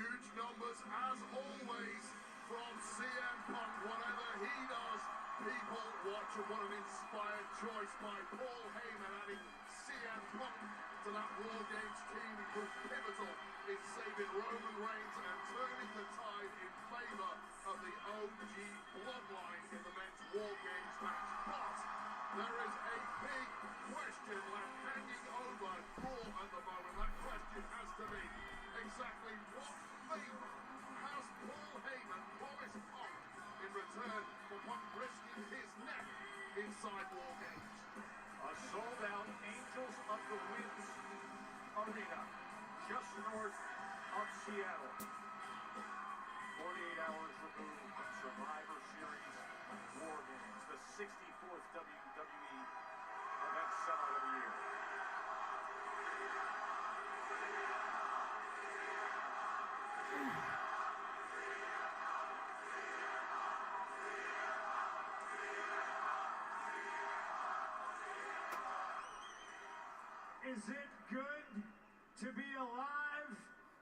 Huge numbers, as always, from CM Punk. Whatever he does, people watch. And what an inspired choice by Paul Heyman, adding CM Punk to that War Games team. He was pivotal in saving Roman Reigns and turning the tide in favor of the OG bloodline in the men's War Games match. But there is a big question left hanging over Raw at the moment. That question has to be, exactly what favor has Paul Heyman promised Punk in return for Punk risking his neck inside War Games? A sold-out Angels of the Winds arena just north of Seattle. 48 hours removed from Survivor Series War Games, the 64th WWE event sellout of the year. Is it good to be alive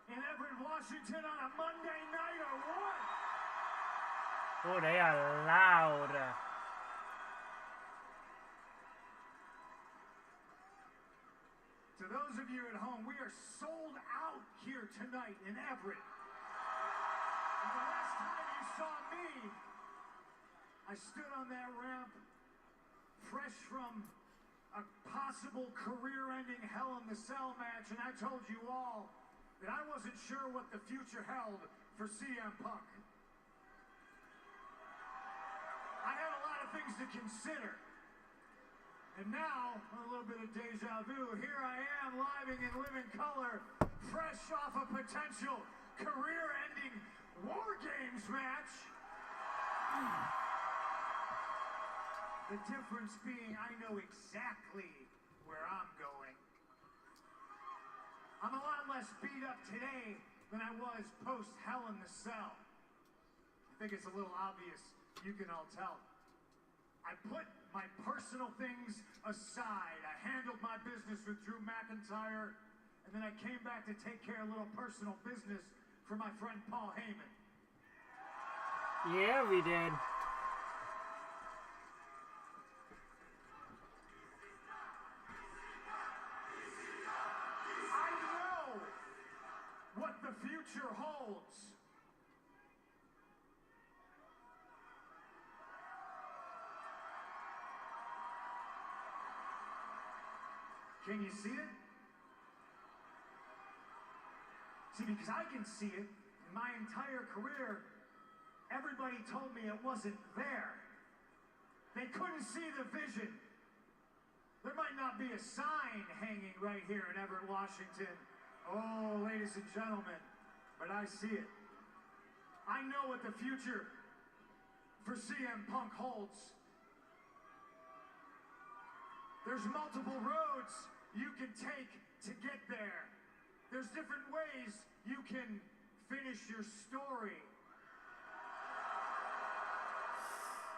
in Everett, Washington on a Monday night or what? Oh, they are loud. To those of you at home, we are sold out here tonight in Everett. And the last time you saw me, I stood on that ramp, fresh from a possible career-ending Hell in the Cell match, and I told you all that I wasn't sure what the future held for CM Punk. I had a lot of things to consider. And now, a little bit of deja vu, here I am, live in living color, fresh off a potential career-ending War Games match. The difference being I know exactly where I'm going. I'm a lot less beat up today than I was post Hell in the Cell. I think it's a little obvious. You can all tell. I put my personal things aside. I handled my business with Drew McIntyre, and then I came back to take care of a little personal business for my friend Paul Heyman. Yeah, we did. I know what the future holds. Can you see it? See, because I can see it, in my entire career, everybody told me it wasn't there. They couldn't see the vision. There might not be a sign hanging right here in Everett, Washington. Oh, ladies and gentlemen, but I see it. I know what the future for CM Punk holds. There's multiple roads you can take to get there. There's different ways you can finish your story.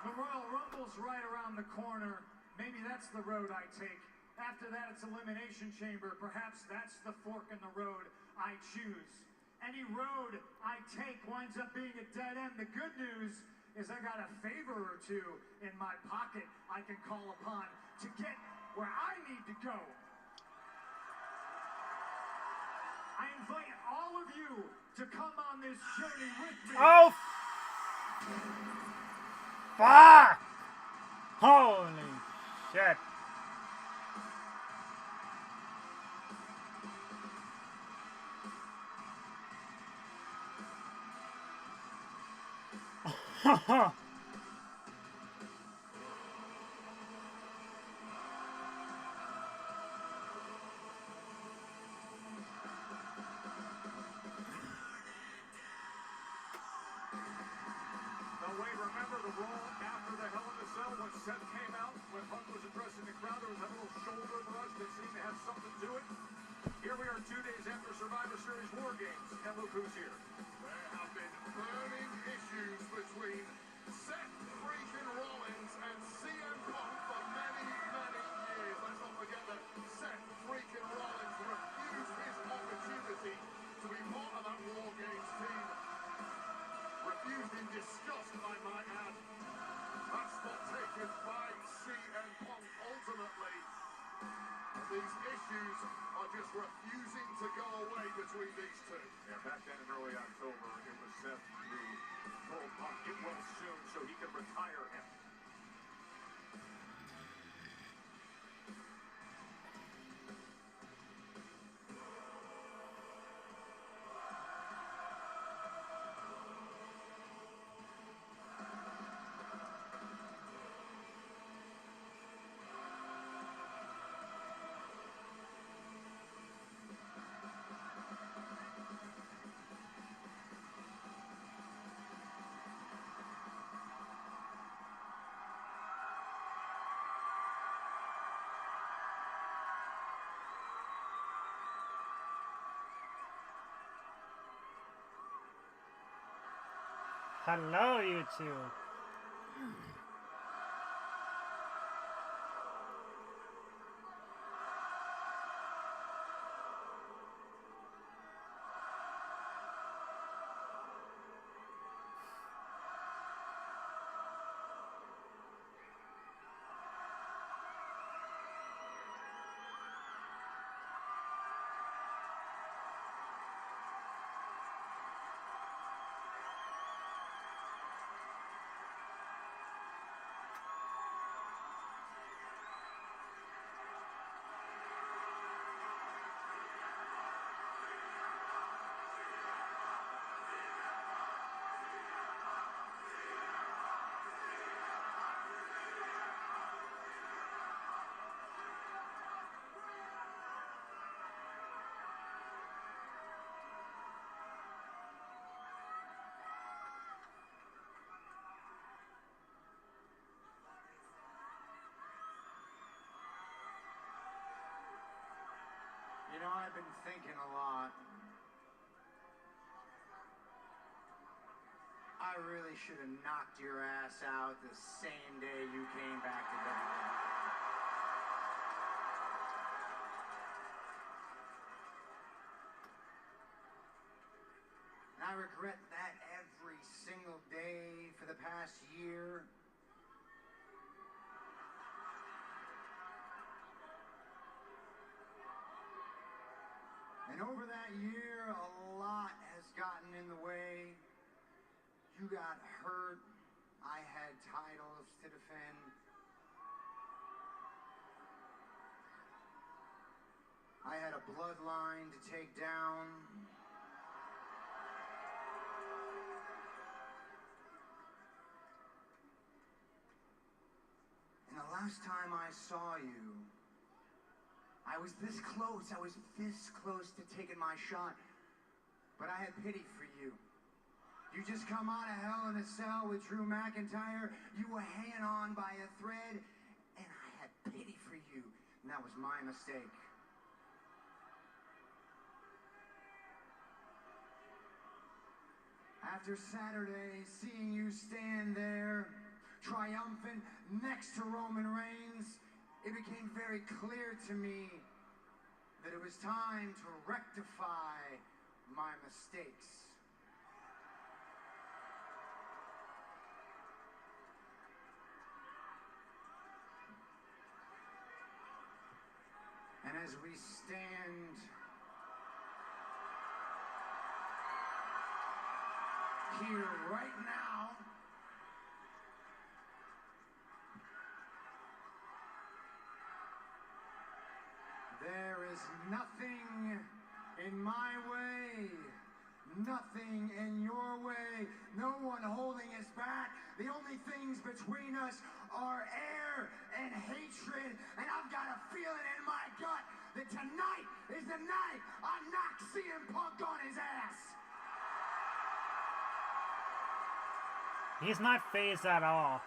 The Royal Rumble's right around the corner. Maybe that's the road I take. After that, it's Elimination Chamber. Perhaps that's the fork in the road I choose. Any road I take winds up being a dead end. The good news is I got a favor or two in my pocket I can call upon to get where I need to go. I invite all of you to come on this journey with me. Oh, fuck! Holy shit. Remember the Raw after the Hell in the Cell when Seth came out, when Punk was addressing the crowd, there was that little shoulder rush that seemed to have something to it. Here we are 2 days after Survivor Series War Games, and look who's here. There have been burning issues between Seth freaking Rollins and CM Punk for many, many years. Let's not forget that Seth freaking Rollins refused his opportunity to be part of that War Games discussed, I might add. That spot taken by CM Punk ultimately. And these issues are just refusing to go away between these two. Yeah, back then in early October, it was Seth who told Punk get well soon so he could retire him. Hello, YouTube. You know, I've been thinking a lot. I really should have knocked your ass out the same day you came back to WWE. And I regret that every single day for the past year. And over that year, a lot has gotten in the way. You got hurt. I had titles to defend. I had a bloodline to take down. And the last time I saw you, I was this close. I was this close to taking my shot. But I had pity for you. You just come out of Hell in a Cell with Drew McIntyre. You were hanging on by a thread. And I had pity for you. And that was my mistake. After Saturday, seeing you stand there, triumphant next to Roman Reigns, it became very clear to me that it was time to rectify my mistakes. And as we stand here right now, there is nothing in my way, nothing in your way, no one holding us back. The only things between us are air and hatred, and I've got a feeling in my gut that tonight is the night I knock CM Punk on his ass. He's not phased at all.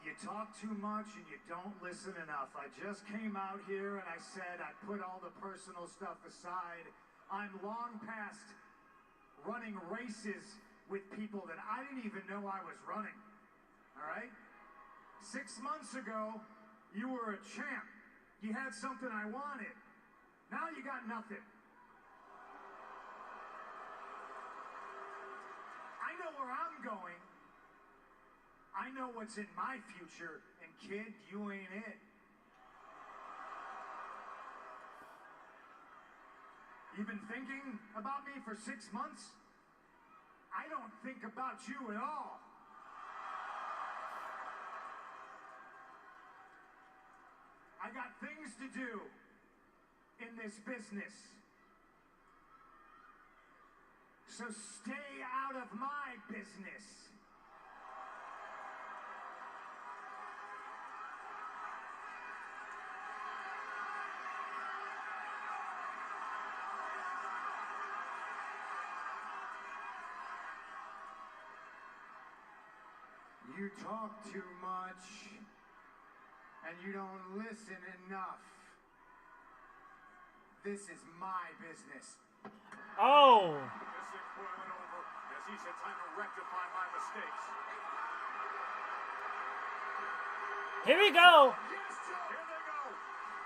You talk too much and you don't listen enough. I just came out here and I said I'd put all the personal stuff aside. I'm long past running races with people that I didn't even know I was running. All right? 6 months ago, you were a champ. You had something I wanted. Now you got nothing. I know where I'm going. I know what's in my future, and kid, you ain't it. You've been thinking about me for 6 months? I don't think about you at all. I got things to do in this business. So stay out of my business. You talk too much, and you don't listen enough. This is my business. Oh! This thing's boiling over as he said time to rectify my mistakes. Here we go! Yes, Joe. Here they go.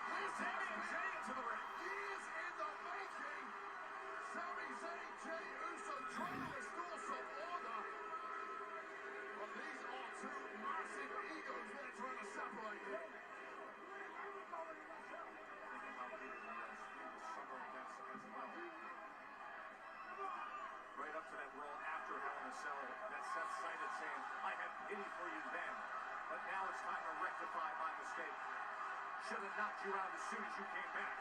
Here's Sami and Jey into the ring. years in the making. Sami Zayn, Jey Uso trying to restore some order. But these are two massive egos they're trying to separate here. Right up to that roll after Hell in a Cell that Seth cited saying, I had pity for you then, but now it's time to rectify my mistake. Should have knocked you out as soon as you came back.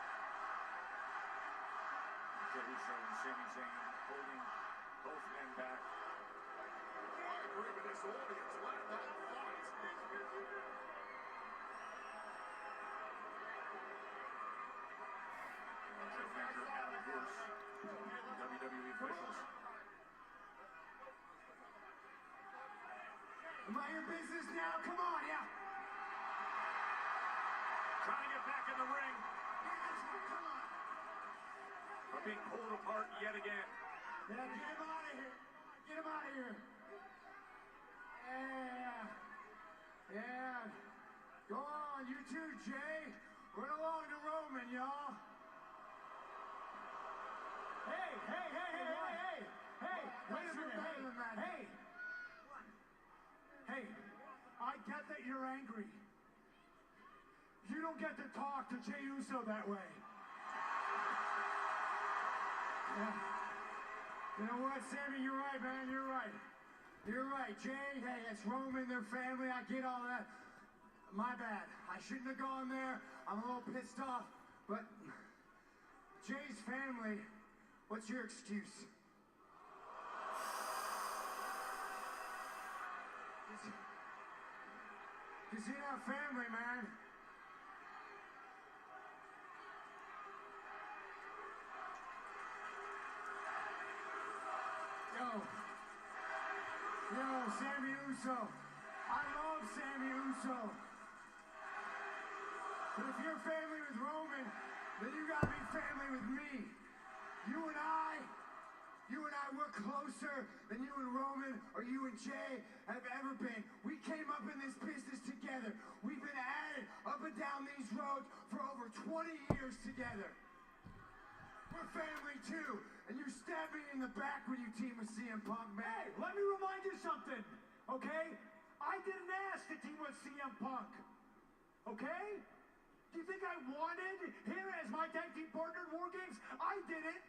Jey Uso and Sami Zayn holding both men back. I agree with this audience. Let them fight. Jeff Hager out of his WWE officials. Am I your business now? Come on, yeah. Trying to get back in the ring, Come on. but being pulled apart yet again. Yeah, get him out of here. Get him out of here. Yeah. Yeah. Go on, you too, Jay. Run along to Roman, y'all. Hey, hey, hey, hey, hey, hey. Hey, wait a minute. Hey. Hey, I get that you're angry. You don't get to talk to Jey Uso that way. Yeah. You know what, Sammy? You're right, man. You're right. You're right. Jay, hey, it's Roman, their family. I get all that. My bad. I shouldn't have gone there. I'm a little pissed off. But Jay's family, what's your excuse? Because you're not family, man. Yo, Sammy Uso. I love Sammy Uso. But if you're family with Roman, then you gotta be family with me. You and I, we're closer than you and Roman or you and Jay have ever been. We came up in this business together. We've been at it up and down these roads for over 20 years together. We're family too. And you stabbed me in the back when you teamed with CM Punk, man. Hey, let me remind you something, okay? I didn't ask to team with CM Punk, okay? Do you think I wanted him as my tag team partner in War Games? I didn't.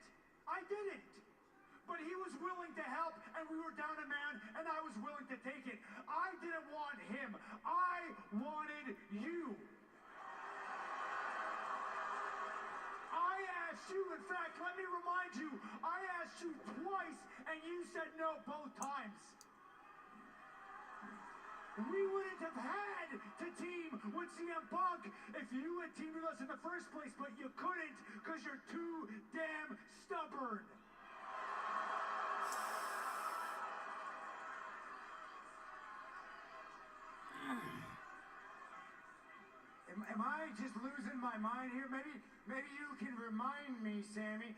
But he was willing to help, and we were down a man, and I was willing to take it. I didn't want him. I wanted you. I asked you, in fact, let me remind you, I asked you twice, and you said no both times. We wouldn't have had to team with CM Punk if you had teamed with us in the first place, but you couldn't because you're too damn stubborn. Am I just losing my mind here? Maybe you can remind me, Sammy.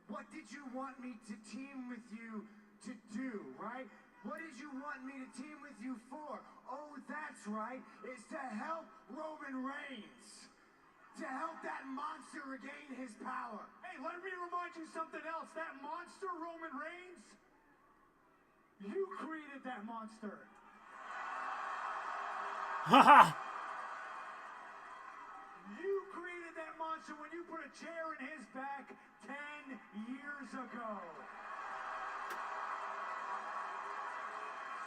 What did you want me to team with you to do, right? What did you want me to team with you for? Oh, that's right. It's to help Roman Reigns. To help that monster regain his power. Hey, let me remind you something else. That monster, Roman Reigns, you created that monster. Haha! You created that monster when you put a chair in his back 10 years ago.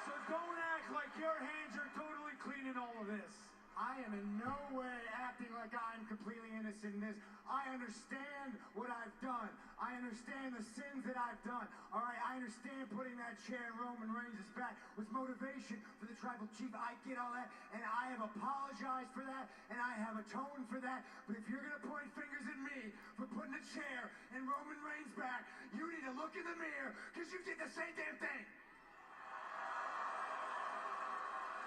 So don't act like your hands are totally clean in all of this. I am in no way acting like I'm completely innocent in this. I understand what I've done. I understand the sins that I've done. All right, I understand putting that chair in Roman Reigns' back was motivation for the tribal chief. I get all that, and I have apologized for that, and I have atoned for that. But if you're going to point fingers at me for putting a chair in Roman Reigns' back, you need to look in the mirror, because you did the same damn thing.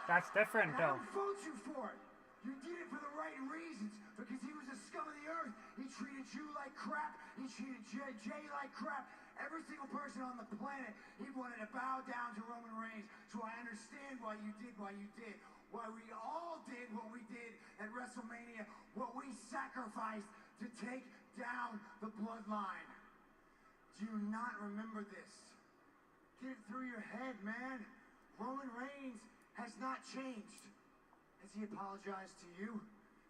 That's different, And I though. don't fault you for it. You did it for the right reasons, because he was the scum of the earth. He treated you like crap. He treated Jay like crap. Every single person on the planet, he wanted to bow down to Roman Reigns. So I understand why you did what you did. Why we all did what we did at WrestleMania. What we sacrificed to take down the bloodline. Do you not remember this? Get it through your head, man. Roman Reigns has not changed. Has he apologized to you?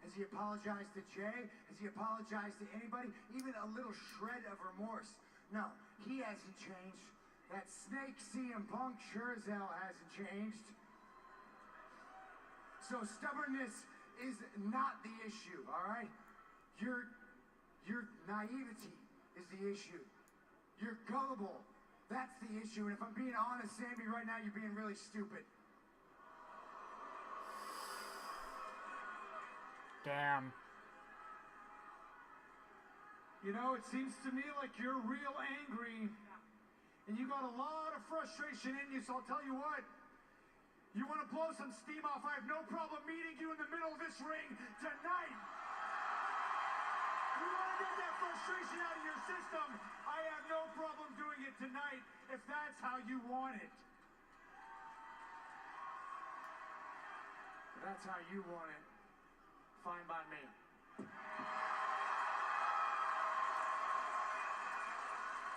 Has he apologized to Jay? Has he apologized to anybody? Even a little shred of remorse? No, he hasn't changed. That snake CM Punk sure as hell hasn't changed. So stubbornness is not the issue, all right? Your naivety is the issue. You're gullible. That's the issue. And if I'm being honest, Sammy, right now you're being really stupid. Damn. You know, it seems to me like you're real angry, and you got a lot of frustration in you, so I'll tell you what. You want to blow some steam off, I have no problem meeting you in the middle of this ring tonight. You want to get that frustration out of your system, I have no problem doing it tonight, if that's how you want it. If that's how you want it, fine by me.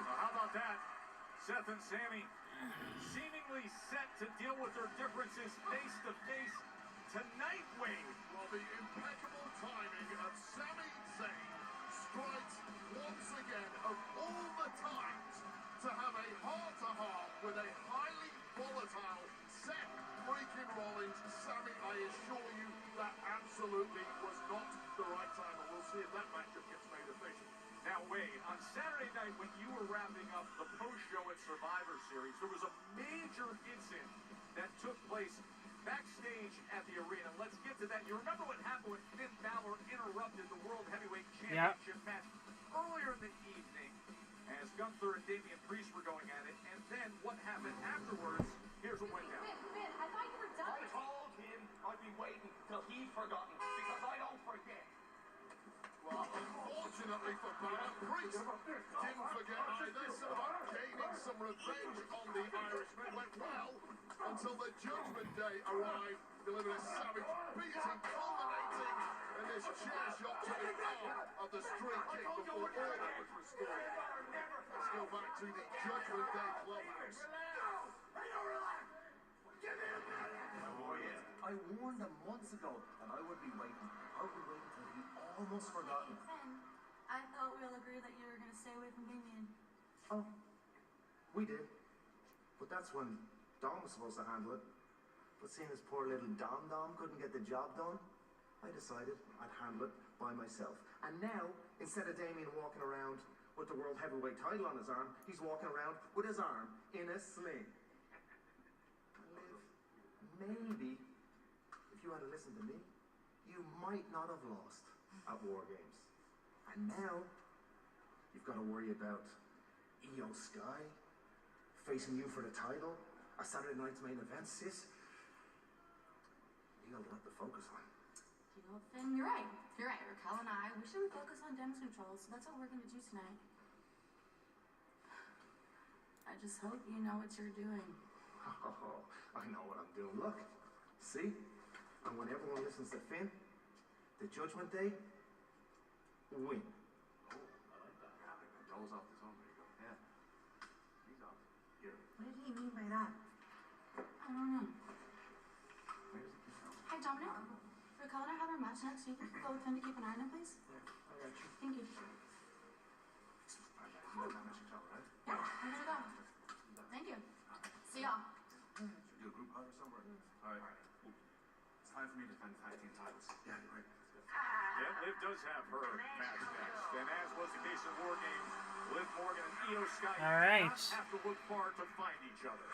Well, how about that? Seth and Sammy seemingly set to deal with their differences face to face tonight, Wade. Well, the impeccable timing of Sami Zayn strikes once again of all the times to have a heart-to-heart with a highly volatile Seth freaking Rollins. Sami, I assure you that absolutely was not the right time, and we'll see if that matchup gets made official. Now, Wade, on Saturday night when you were wrapping up the post-show at Survivor Series, there was a major incident that took place backstage at the arena. Let's get to that. You remember what happened when Finn Balor interrupted the World Heavyweight Championship match earlier in the evening as Gunther and Damian Priest were going at it, and then what happened afterwards? Here's what went down. Finn, I thought you were done. I told him I'd be waiting till he'd forgotten, because I don't forget. Well, unfortunately for Balor, Priest didn't forget either, so gaining some revenge on the Irishman went well until the Judgment Day arrived, delivering a savage beating culminating in this chair shot to the arm of the Street King before order was restored. Let's go back to the Judgment Day clubhouse. Oh, yeah. I warned him months ago that I would be waiting. I would be waiting till he almost forgotten. Finn, I thought we all agreed that you were going to stay away from Damien. Oh, we did. But that's when Dom was supposed to handle it. But seeing as poor little Dom couldn't get the job done, I decided I'd handle it by myself. And now, instead of Damien walking around with the World Heavyweight title on his arm, he's walking around with his arm in a sling. Liv, maybe, if you had listened to me, you might not have lost at War Games. And now, you've got to worry about Io Sky facing you for the title, a Saturday night's main event, sis. You got a lot to focus on. Do you Well, Finn, you're right. You're right. Raquel and I, we should focus on damage control, so that's what we're going to do tonight. I just hope you know what you're doing. Oh, I know what I'm doing. Look, see? And when everyone listens to Finn, the Judgment Day win. Oh, I like that. Doll's off the tongue. There you go. Yeah. He's off. Here. What did he mean by that? I don't know. Where's it from? Hey, Dominic. Raquel and I have our match next week. Go with Finn to keep an eye on him, please. Yeah, I got you. Thank you. Alright, guys, you know that message, all right? Yeah, I'm gonna go. Thank you. See y'all. Should we do a group hug or somewhere? All right. It's time for me to defend the tag team titles. Yeah, you're right. Yeah, Liv does have her match next. And as was the case in War Games, Liv Morgan and Io Sky All right. do not have to look far to find each other.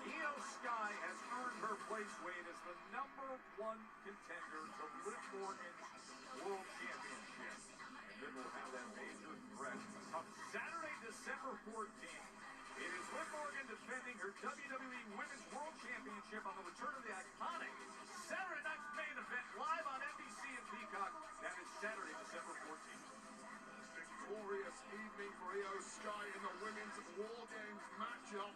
Io Sky has earned her place, Wade, as the #1 contender to Liv Morgan's World Championship. And then we'll have that major threat come Saturday, December 14th. It is Liv Morgan defending her WWE Women's World Championship on the return of the iconic Saturday night's main event live on NBC and Peacock. That is Saturday, December 14th. Victorious evening for Io Sky in the Women's War Games matchup.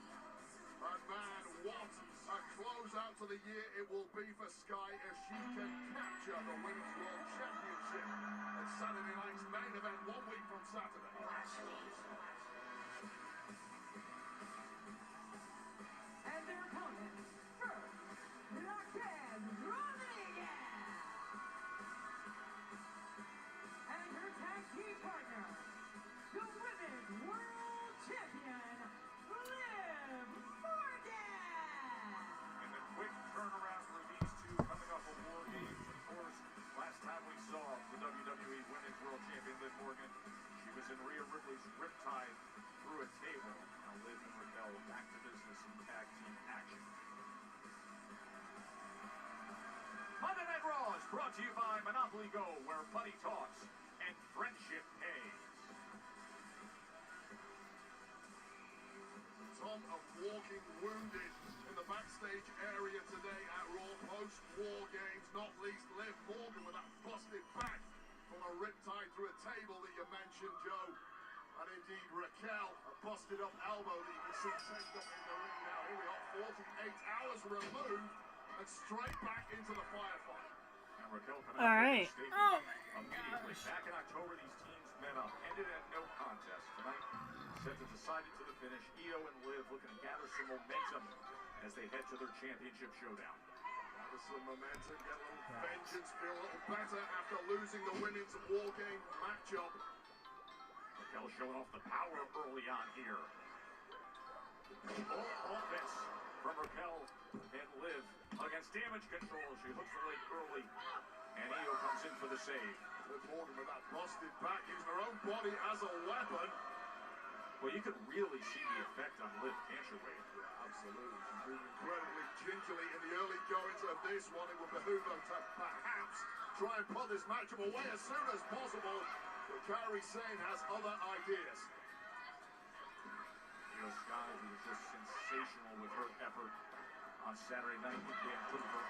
And man, what a closeout to the year it will be for Sky as she can capture the Women's World Championship at Saturday night's main event 1 week from Saturday. And their opponent, first, Raquel Rodriguez. And her tag team partner, the Women's World Champion, Liv Morgan. And a quick turnaround for these two coming off of War Games. Of course, last time we saw the WWE Women's World Champion Liv Morgan, she was in Rhea Ripley's riptide through a table. Now Liv and Raquel back to business in tag team action. Monday Night Raw is brought to you by Monopoly Go, where money talks and friendship pays. Tom walking wounded in the backstage area today at Raw post-War Games, not least Liv Morgan with that busted back from a riptide through a table that you mentioned, Joe. And indeed Raquel, a busted up elbow that you can see taped up in the ring now. Here we are, 48 hours removed and straight back into the firefight. And Raquel coming All out with right. a statement Oh my immediately. gosh. Back in October, these teams met up, ended at no contest. Tonight, set to decide it to the finish. Io and Liv looking to gather some momentum as they head to their championship showdown. Gather some momentum, get a little vengeance, feel a little better after losing the Women's War Game matchup. Raquel showing off the power early on here. All offense from Raquel and Liv against damage control. She hooks the leg early, and Io comes in for the save. Liv Morgan with that busted back, using her own body as a weapon. Well, you can really see the effect on Liv, can't you, Wade? Absolutely. She's moving incredibly gingerly in the early goings of this one. It would behoove her to perhaps try and put this matchup away as soon as possible. But Kairi Sane has other ideas. Io Sky, who was just sensational with her effort on Saturday night with Vancouver.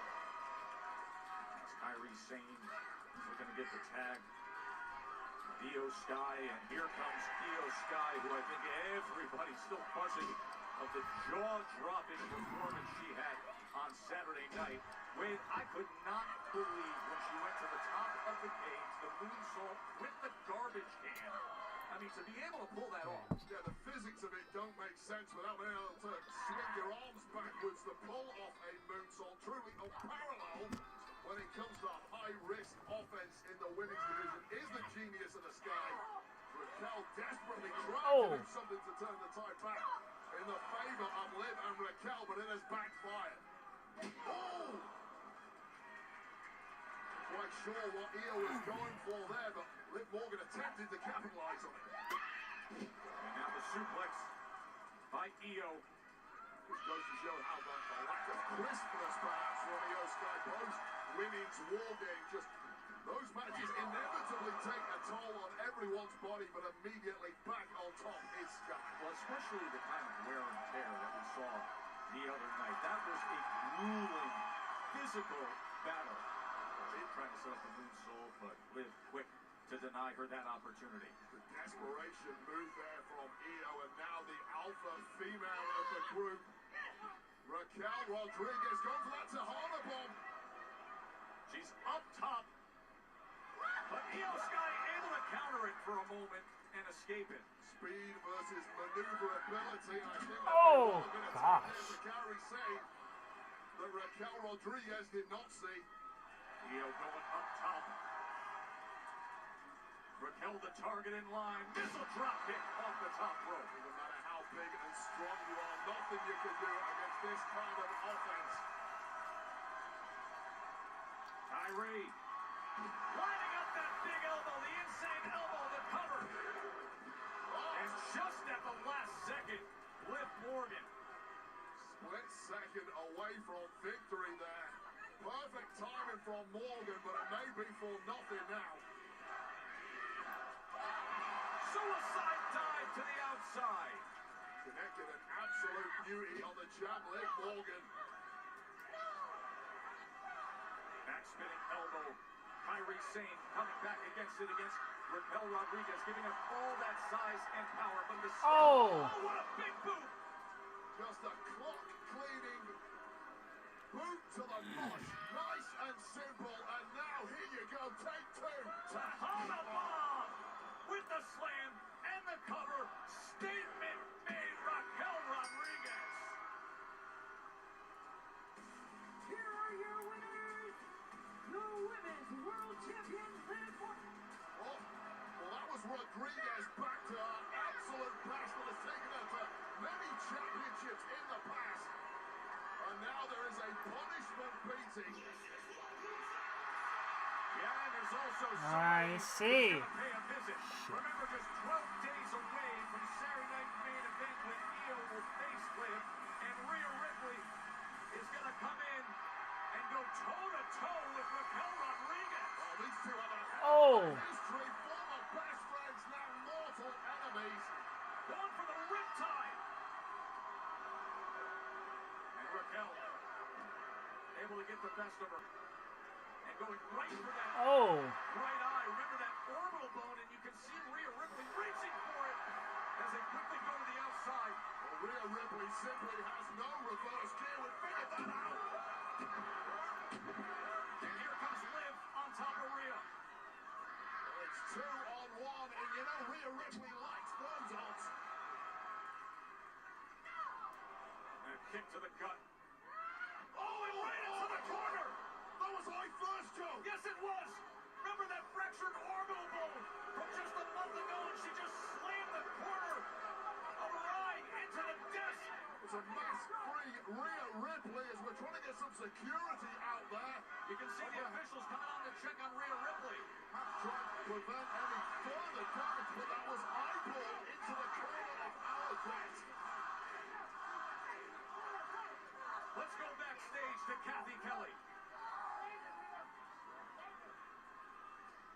As Kairi Sane looking to get the tag. Io Sky, and here comes Io Sky, who I think everybody's still buzzing of the jaw-dropping performance she had on Saturday night. Wade, I could not believe when she went to the top of the cage, the moonsault with the garbage can. I mean, to be able to pull that off. Yeah, the physics of it don't make sense without being able to swing your arms backwards to pull off a moonsault. Truly unparalleled when it comes to high-risk offense in the women's division is the genius of the Sky. Raquel desperately trying to do something to turn the tide back in the favor of Liv and Raquel, but it has backfired. Oh! Quite sure what Io was going for there, but Liv Morgan attempted to capitalize on it. And now the suplex by Io. Which goes to show how the lack of crispness perhaps from Io Sky post win women's war game. Just those matches inevitably take a toll on everyone's body, but immediately back on top is Sky. Well, especially the kind of wear and tear that we saw the other night. That was a grueling, physical battle. Liv trying to set up a moonsault, but Liv quick to deny her that opportunity. The desperation move there from Io, and now the alpha female of the group, Raquel Rodriguez, going for that Tahana bomb. She's up top, but Io Sky able to counter it for a moment and escape it. Speed versus maneuverability, and I think that Oh, gosh. Gary say that Raquel Rodriguez did not see. Io going up top. Raquel the target in line. Missile drop kick off the top rope. No matter how big and strong you are, nothing you can do against this kind of offense. Kyrie lining up that big elbow, the insane elbow, the cover. And just at the last second, Liv Morgan. Split second away from victory there. Perfect timing from Morgan, but it may be for nothing now. Suicide dive to the outside. Connected an absolute beauty on the jab, Liv Morgan. Back spinning elbow. Kyrie Sane coming back against it against Raquel Rodriguez, giving up all that size and power. But the Oh. What a big boot! Just a clock cleaning boot to the nosh. Nice and simple. And now here you go, take two. Tahana bomb with the slam and the cover. Statement made, Raquel Rodriguez. Here are your winners, the Women's World Champion Liv Morgan. Oh, well, that was Rodriguez back to her absolute best that has taken her to many championships in the past. And now there is a punishment beating. Yeah, and there's also I see. who's gonna pay a visit. Remember, just 12 days away from Saturday night main event when Io will face Liv, and Rhea Ripley is gonna come in and go toe-to-toe with Raquel Rodriguez. Oh, these two have a Oh. history, former best friends, now mortal enemies. Going for the riptide. And Raquel able to get the best of her. And going right for that Oh. right eye. Remember that orbital bone, and you can see Rhea Ripley reaching for it as they quickly go to the outside. Well, Rhea Ripley simply has no reverse gear. We figured that out. And here comes Liv on top of Rhea. Well, it's 2-on-1, and you know Rhea Ripley likes those odds. And a kick to the gut. Oh, and right into the corner. That was eye first, Joe. Yes, it was. Remember that fractured orbital bone from just a month ago, and she just slammed the corner of her eye into the desk. It's a mask-free Rhea Ripley as we're trying to get some security out there. You can see the officials coming on to check on Rhea Ripley. Trying to prevent any further damage, but that was eyeball into the corner of our desk. Let's go backstage to Kathy Kelly.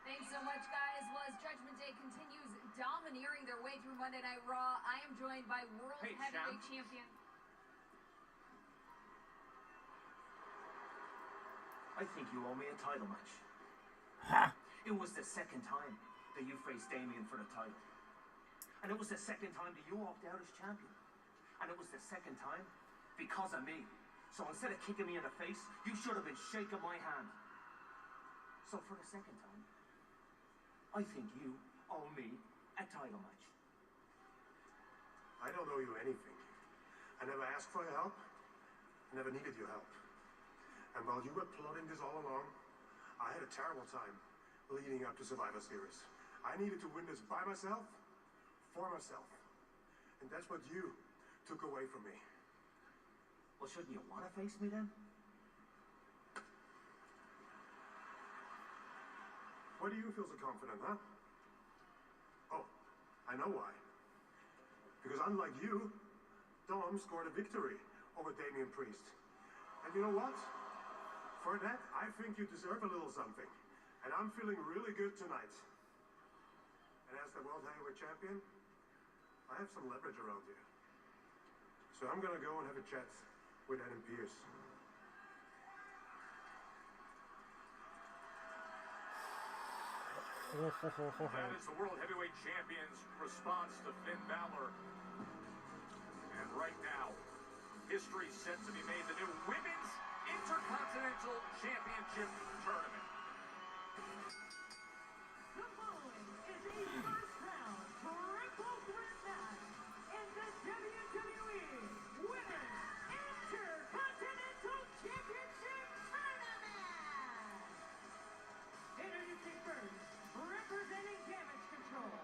Thanks so much, guys. Well, as Judgment Day continues domineering their way through Monday Night Raw, I am joined by World Hey, Heavyweight Sham. Champion. I think you owe me a title match. Huh. It was the second time that you faced Damien for the title. And it was the second time that you walked out as champion. And it was the second time because of me. So instead of kicking me in the face, you should have been shaking my hand. So for the second time, I think you owe me a title match. I don't owe you anything. I never asked for your help. I never needed your help. And while you were plotting this all along, I had a terrible time leading up to Survivor Series. I needed to win this by myself, for myself. And that's what you took away from me. Well, shouldn't you want to face me then? Why do you feel so confident, huh? Oh, I know why. Because unlike you, Dom scored a victory over Damian Priest. And you know what? For that, I think you deserve a little something. And I'm feeling really good tonight. And as the World Heavyweight Champion, I have some leverage around here. So I'm gonna go and have a chat with Adam Pearce. That is the World Heavyweight Champion's response to Finn Balor. And right now, history set to be made, the new Women's Intercontinental Championship Tournament. The following is a first round triple threat match in the WWE Women's Intercontinental Championship Tournament. Introducing first, representing Damage Control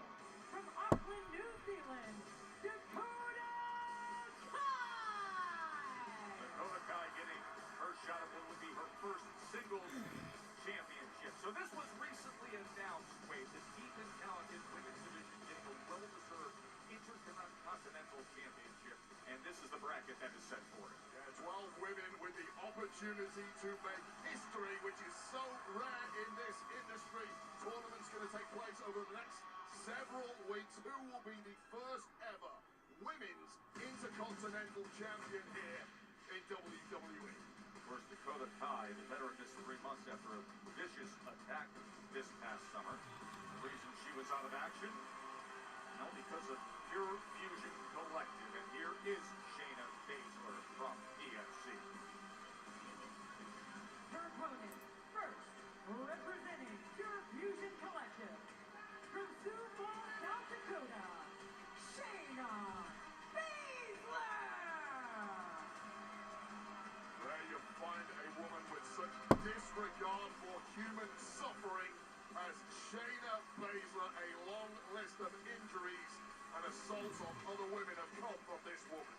from Auckland, New Zealand, Dakota Kai. Dakota Kai getting her shot at what would be her first singles championship. So this was recently announced, Wade, the deep and talented women's division getting a well-deserved Intercontinental Championship. And this is the bracket that is set for it. Yeah, 12 women with the opportunity to make history, which is so rare in this industry. Tournament's going to take place over the next several weeks. Who will be the first ever women's Intercontinental Champion here in WWE? Of course, Dakota Kai, the veteran, missed 3 months after a vicious attack this past summer. The reason she was out of action? No, because of Pure Fusion Collective. And here is Shayna Baszler from PFC. Her opponent, first, representing Pure Fusion Collective, from Sioux Falls, South Dakota, Shayna Baszler! There you find a woman with such disregard for human suffering as Shayna Baszler. A long list of injuries and assaults on other women have come from this woman.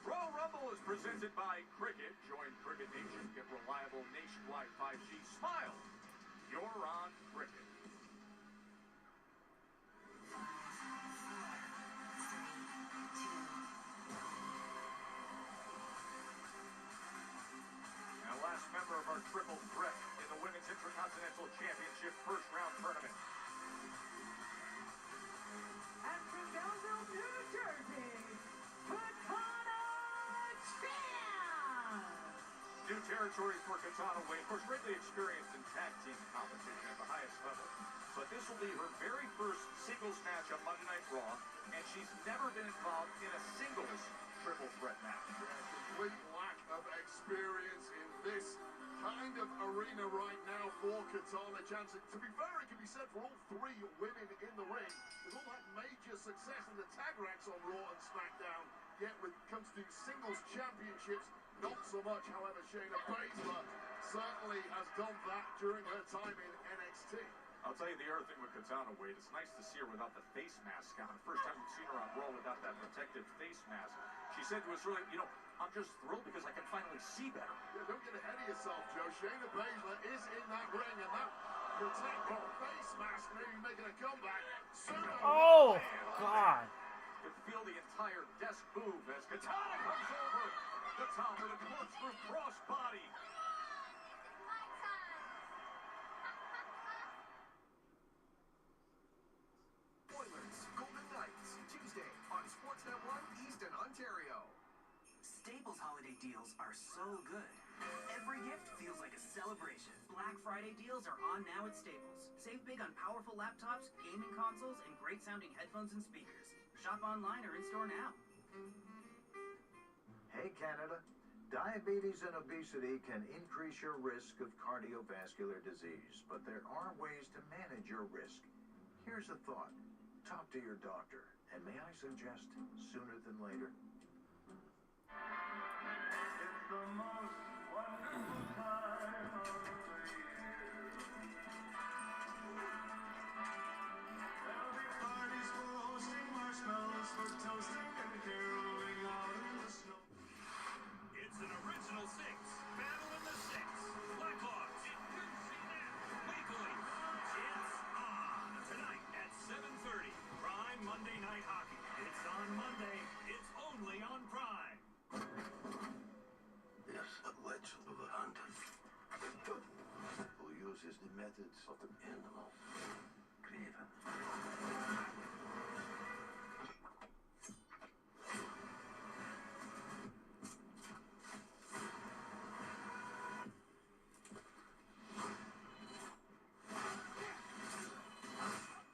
Royal Rumble is presented by Cricket. Join Cricket Nation. Get reliable nationwide 5G. Smile. You're on Cricket. And last member of our triple threat in the Women's Intercontinental Championship first round tournament. And from Belleville, New Jersey, Katana Chance! New territory for Katana Wade. Of course, greatly experienced in tag team competition at the highest level. But this will be her very first singles match on Monday Night Raw, and she's never been involved in a singles triple threat match. Complete lack of experience in this kind of arena right now for Katana Chance. To be fair, it can be said for all three women in the ring. They've all had major success in the tag ranks on Raw and SmackDown. Yet when it comes to singles championships, not so much. However, Shayna Baszler certainly has done that during her time in NXT. I'll tell you the other thing with Katana Wade, it's nice to see her without the face mask on. The first time we've seen her on Raw without that protective face mask. She said to us earlier, you know, I'm just thrilled because I can finally see better. Yeah, don't get ahead of yourself, Joe. Shayna Baszler is in that ring, and that protective face mask may be making a comeback sooner. Oh, God. You can feel the entire desk move as Katana comes over the top with a corkscrew crossbody. Oilers, Golden Knights, Tuesday on Sportsnet 1 Eastern Ontario. Staples holiday deals are so good. Every gift feels like a celebration. Black Friday deals are on now at Staples. Save big on powerful laptops, gaming consoles, and great sounding headphones and speakers. Shop online or in-store now. Hey Canada, diabetes and obesity can increase your risk of cardiovascular disease, but there are ways to manage your risk. Here's a thought. Talk to your doctor, and may I suggest sooner than later? It's the most wonderful time of the year. There'll be parties for hosting, marshmallows for toasting, and caroling out in the snow. It's an original six. Battle in the six. Blackhawks. Did you see that? Weekly. It's on tonight at 7:30. Prime Monday Night Hockey. It's on Monday. It's only is the methods of the pendulum. Craven.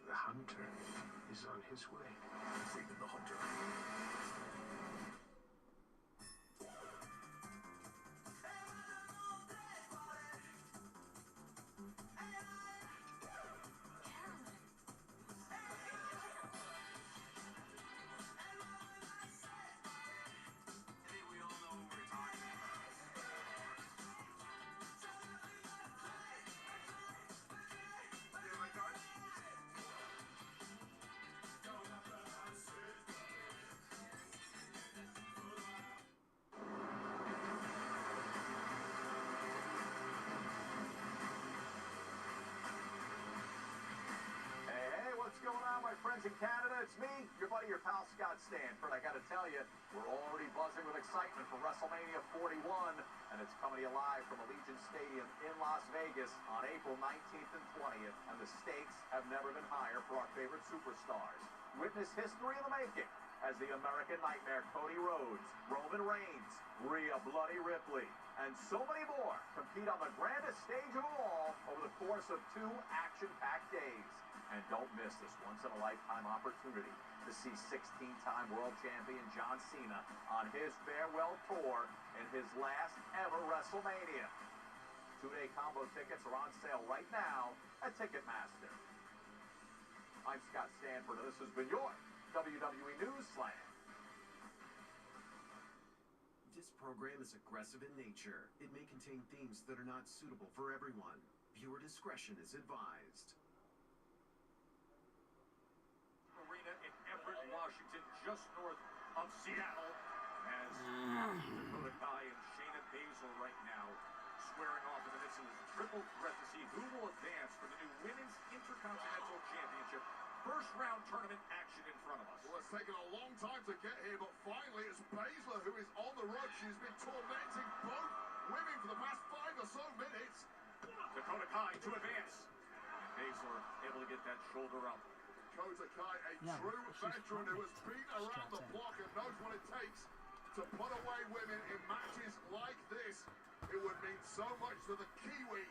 The hunter is on his way. Craven the Hunter. Hey, what's going on, my friends in Canada? It's me, your buddy, your pal, Scott Stanford. I gotta tell you, we're already buzzing with excitement for WrestleMania 41, and it's coming to you live from Allegiant Stadium in Las Vegas on April 19th and 20th, and the stakes have never been higher for our favorite superstars. Witness history in the making as the American Nightmare Cody Rhodes, Roman Reigns, Rhea Bloody Ripley, and so many more compete on the grandest stage of all over the course of 2 action-packed days. And don't miss this once-in-a-lifetime opportunity to see 16-time world champion John Cena on his farewell tour in his last ever WrestleMania. 2-day combo tickets are on sale right now at Ticketmaster. I'm Scott Stanford, and this has been your WWE News Slam. This program is aggressive in nature. It may contain themes that are not suitable for everyone. Viewer discretion is advised. Arena in Everett, Washington, just north of Seattle, as Dakota Kai and Shayna Baszler right now squaring off in the midst of this triple threat to see who will advance for the new Women's Intercontinental Championship. First round tournament action in front of us. Well, it's taken a long time to get here, but finally it's Baszler who is on the road. She's been tormenting both women for the past 5 or so minutes. Dakota Kai to advance. And Baszler able to get that shoulder up. Dakota Kai, a true veteran who has been around the block and knows what it takes to put away women in matches like this. It would mean so much to the Kiwi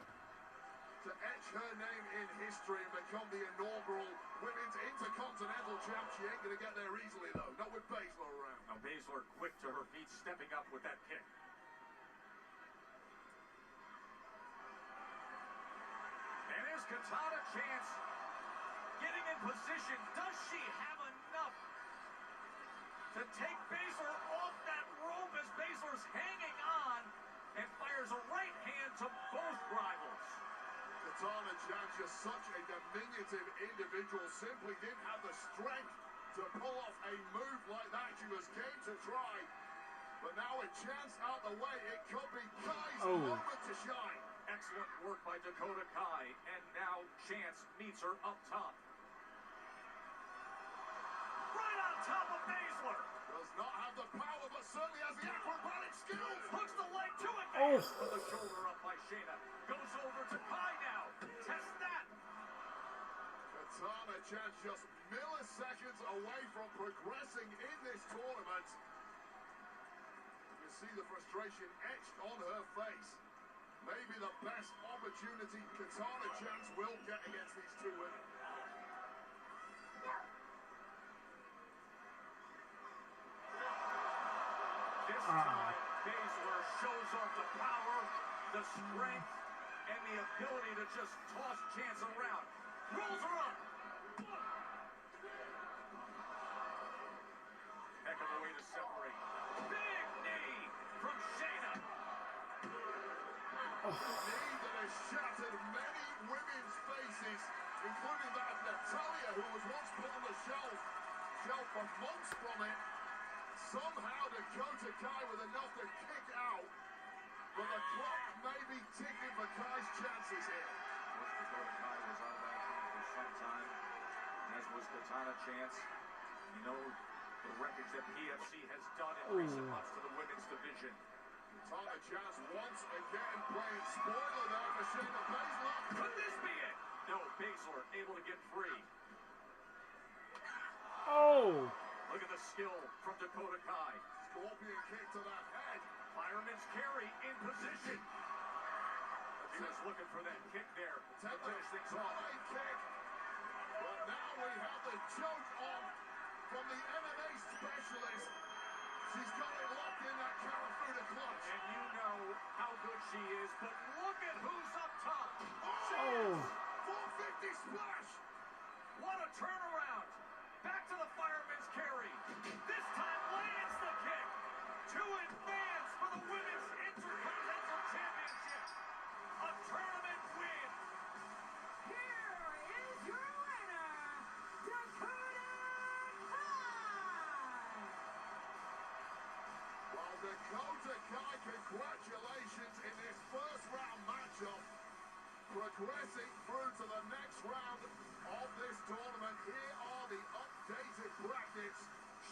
to etch her name in history and become the inaugural Women's Intercontinental Champ. She ain't going to get there easily, though. Not with Baszler around. Now Baszler quick to her feet, stepping up with that kick. And here's Katana Chance getting in position. Does she have enough to take Baszler off that rope as Baszler's hanging on and fires a right hand to both rivals? Katana Chance, just such a diminutive individual, simply didn't have the strength to pull off a move like that. She was game to try, but now with Chance out the way, it could be Kai's moment to shine. Excellent work by Dakota Kai, and now Chance meets her up top. Right on top of Baszler. Does not have the power, but certainly has the acrobatic skills. Hooks the leg to advance. With the shoulder up by Shayna. Goes over to Kai now. Test that. Katana Chance just milliseconds away from progressing in this tournament. You can see the frustration etched on her face. Maybe the best opportunity Katana Chance will get against these 2 women. This time, Baszler shows off the power, the strength, and the ability to just toss Chance around. Rolls her up. Heck of a way to separate. Big knee from Shayna. A knee that has shattered many women's faces, including that of Natalya, who was once put on the shelf for months from it. Somehow Dakota Kai with enough to kick out, but the clock may be ticking for Kai's chances here. Dakota Kai was out of action for some time, as was Katana Chance. You know the wreckage that PFC has done in recent months to the women's division. Tana Jazz once again playing spoiler there for Shayna Baszler. Could this be it? No, Baszler able to get free. Oh! Look at the skill from Dakota Kai. Scorpion kick to that head. Fireman's carry in position. He was looking for that kick there to finish things off. Kick. But now we have the choke on from the MMA specialist. She's got it locked in that Karafuda clutch. And you know how good she is, but look at who's up top. Oh! 450 splash. What a turnaround. Back to the fireman's carry. This time lands the kick to advance for the Women's Intercontinental Championship. A tournament win. Here is your winner, Dakota Kai! Well, Dakota Kai, congratulations in this first round matchup. Progressing through to the next round of this tournament. Here are the updated brackets.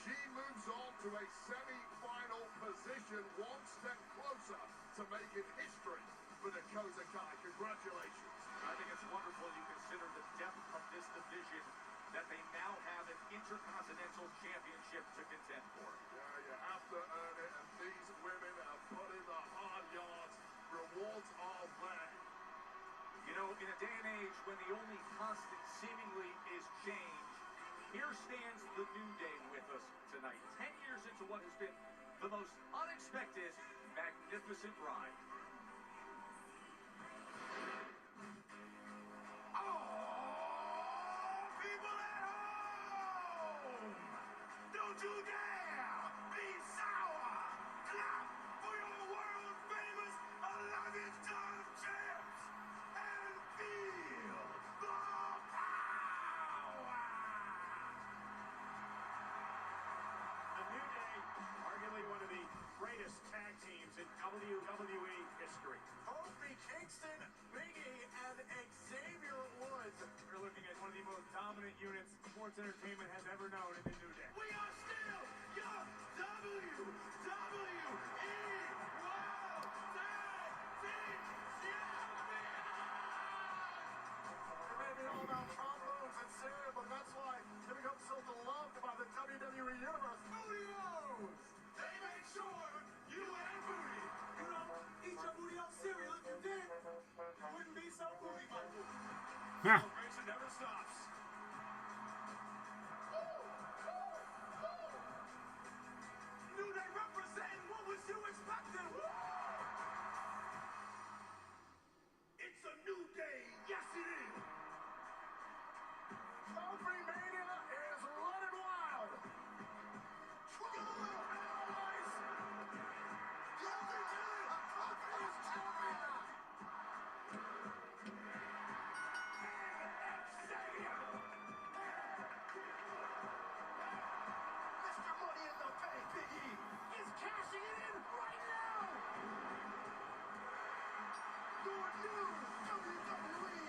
She moves on to a semi-final position, one step closer to making history for Dakota Kai. Congratulations. I think it's wonderful you consider the depth of this division, that they now have an Intercontinental Championship to contend for. Yeah, you have to earn it, and these women have put in the hard yards. Rewards are there. You know, in a day and age when the only constant seemingly is change, here stands the New Day with us tonight. 10 years into what has been the most unexpected, magnificent ride. Oh, people at home! Don't you dare be sour! Clap for your world-famous 11-time champs! And feel the power! The New Day, arguably one of the greatest tag teams in WWE history. Kofi Kingston, Big E, and Xavier Woods. We're looking at one of the most dominant units sports entertainment has ever known in the New Day. We are still your WWE World Tag Team Champions! It may be all about trombones and cereal, but that's why they become so beloved by the WWE Universe. Studios! They make sure you and Booty, You know, eat your booty up cereal. If you did, you wouldn't be so booty, my booty. Huh. Celebration never stops. New Day representing. What was you expecting? it's a new day, yes it is! Kofi Mania is running wild. Trouble Allies! Kofi did! Kofi is champion! Mr. Money in the Bank, Big E, is cashing it in right now. Your new WWE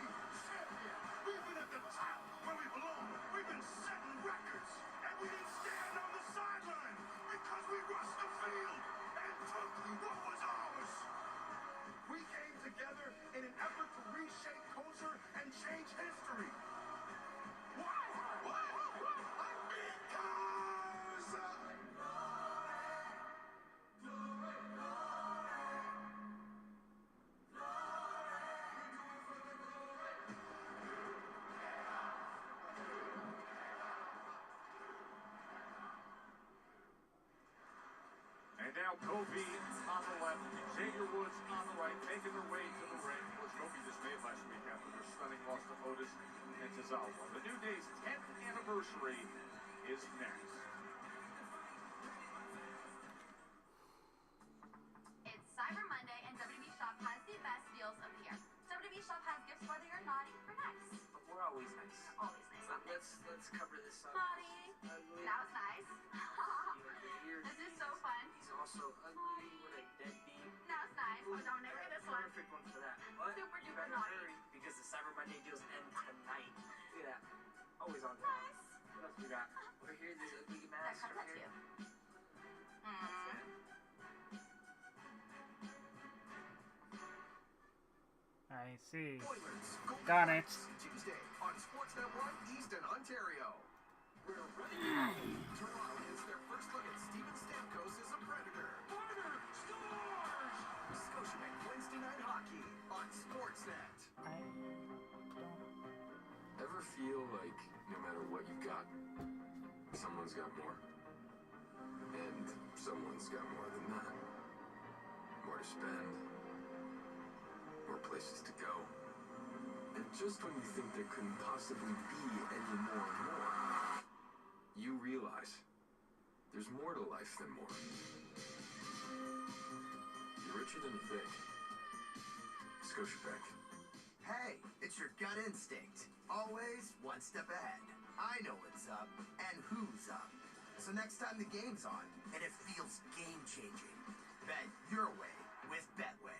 champion! We've been at the top where we belong. We've been setting records. And we didn't stand on the sideline because we rushed the field and took what was ours. We came together in an effort to reshape culture and change history. Why? Because... And now Kofi on the left, Xavier Woods on the right, making their way to the ring, which Kofi just made last week after their stunning loss to Otis and Tozawa. The New Day's 10th anniversary is next. It's Cyber Monday, and WWE Shop has the best deals of the year. WWE Shop has gifts whether you're naughty or nice. But we're always nice. Always nice. Let's cover this up. Naughty. Ugly. Now it's nice. Here. This is so fun. He's also ugly. What a deadbeat. Now it's nice. Oh, Dominic, look at this one. Perfect one for that. But Super you duper better naughty. hurry because the Cyber Monday deals end tonight. Look at that. Always on time. Nice. What else we got? Over here, this ugly That mask cut over that here. too. That's it. I see. Oilers, Golden Got it. Knights, Tuesday on Sportsnet 1 East in Ontario. We're ready to roll. Toronto gets their first look at Steven Stamkos as a Predator. Predator scores! Scotiabank Wednesday Night Hockey on Sportsnet. Ever feel like no matter what you got, someone's got more? And someone's got more than that. More to spend, more places to go. And just when you think there couldn't possibly be any more and more, you realize there's more to life than more. You're richer than you think. Scotiabank. Hey, it's your gut instinct. Always one step ahead. I know what's up and who's up. So next time the game's on and it feels game-changing, bet your way with Betway.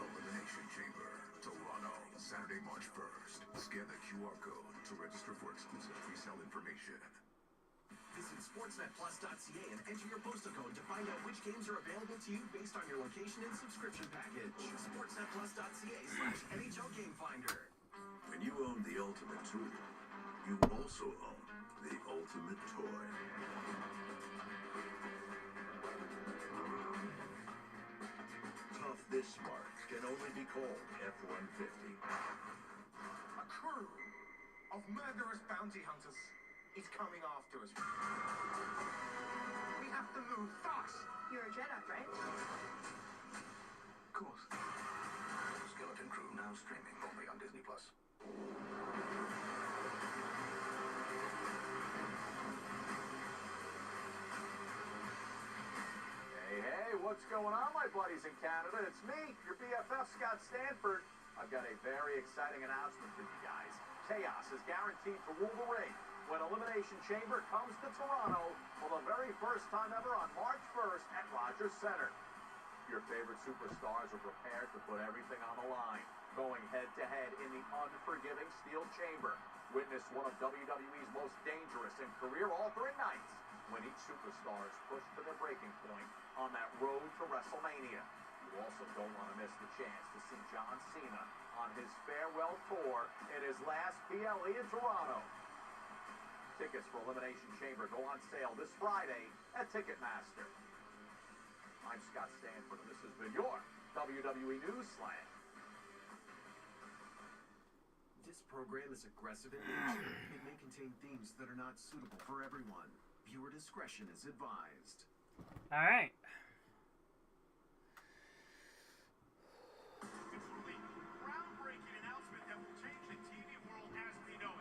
Elimination Chamber, Toronto, Saturday, March 1st. Scan the QR code to register for exclusive pre-sale information. Visit sportsnetplus.ca and enter your postal code to find out which games are available to you based on your location and subscription package. Sportsnetplus.ca/NHL Game Finder. When you own the ultimate tool, you also own the ultimate toy. Tough this smart can only be called F-150. A crew of murderous bounty hunters is coming after us. We have to move fast. You're a Jedi, right? Of course. Skeleton Crew now streaming only on Disney+. Hey, what's going on, my buddies in Canada? It's me, your BFF, Scott Stanford. I've got a very exciting announcement for you guys. Chaos is guaranteed to rule the ring when Elimination Chamber comes to Toronto for the very first time ever on March 1st at Rogers Centre. Your favorite superstars are prepared to put everything on the line, going head-to-head in the unforgiving Steel Chamber. Witness one of WWE's most dangerous and career-altering nights when each superstar is pushed to their breaking point on that road to WrestleMania. You also don't want to miss the chance to see John Cena on his farewell tour in his last PLE in Toronto. Tickets for Elimination Chamber go on sale this Friday at Ticketmaster. I'm Scott Stanford, and this has been your WWE News Slam. This program is aggressive in nature. It may contain themes that are not suitable for everyone. Viewer discretion is advised. All right. It's the groundbreaking announcement that will change the TV world as we know it.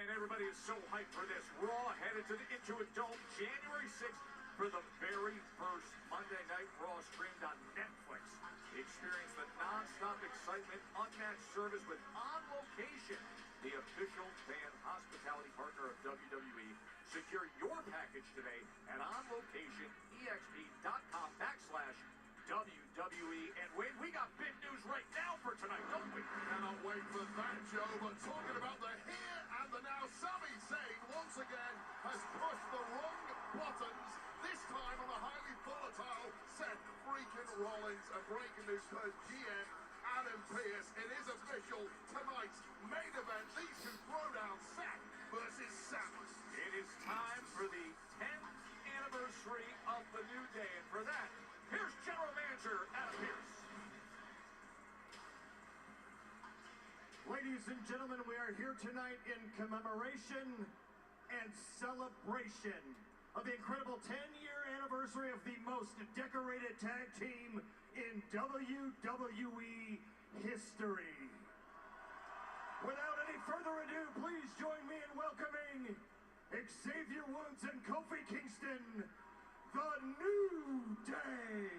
Everybody is so hyped for this. Raw headed to the Intuit Dome January 6th for the very first Monday Night Raw streamed on Netflix. Experience the non-stop excitement, unmatched service with On Location, the official fan hospitality partner of WWE. Secure your package today at onlocationexp.com/WWE. And Wade, we got big news right now for tonight, don't we? Cannot wait for that, Joe. But talking about the here and the now, Sami Zayn once again has pushed the wrong buttons, this time on a highly volatile Seth freaking Rollins. And breaking news per GM Adam Pearce. It is official, tonight's main event. These two throw down Seth versus Sami. It is time ladies and gentlemen, we are here tonight in commemoration and celebration of the incredible 10-year anniversary of the most decorated tag team in WWE history. Without any further ado, please join me in welcoming Xavier Woods and Kofi Kingston, the New Day.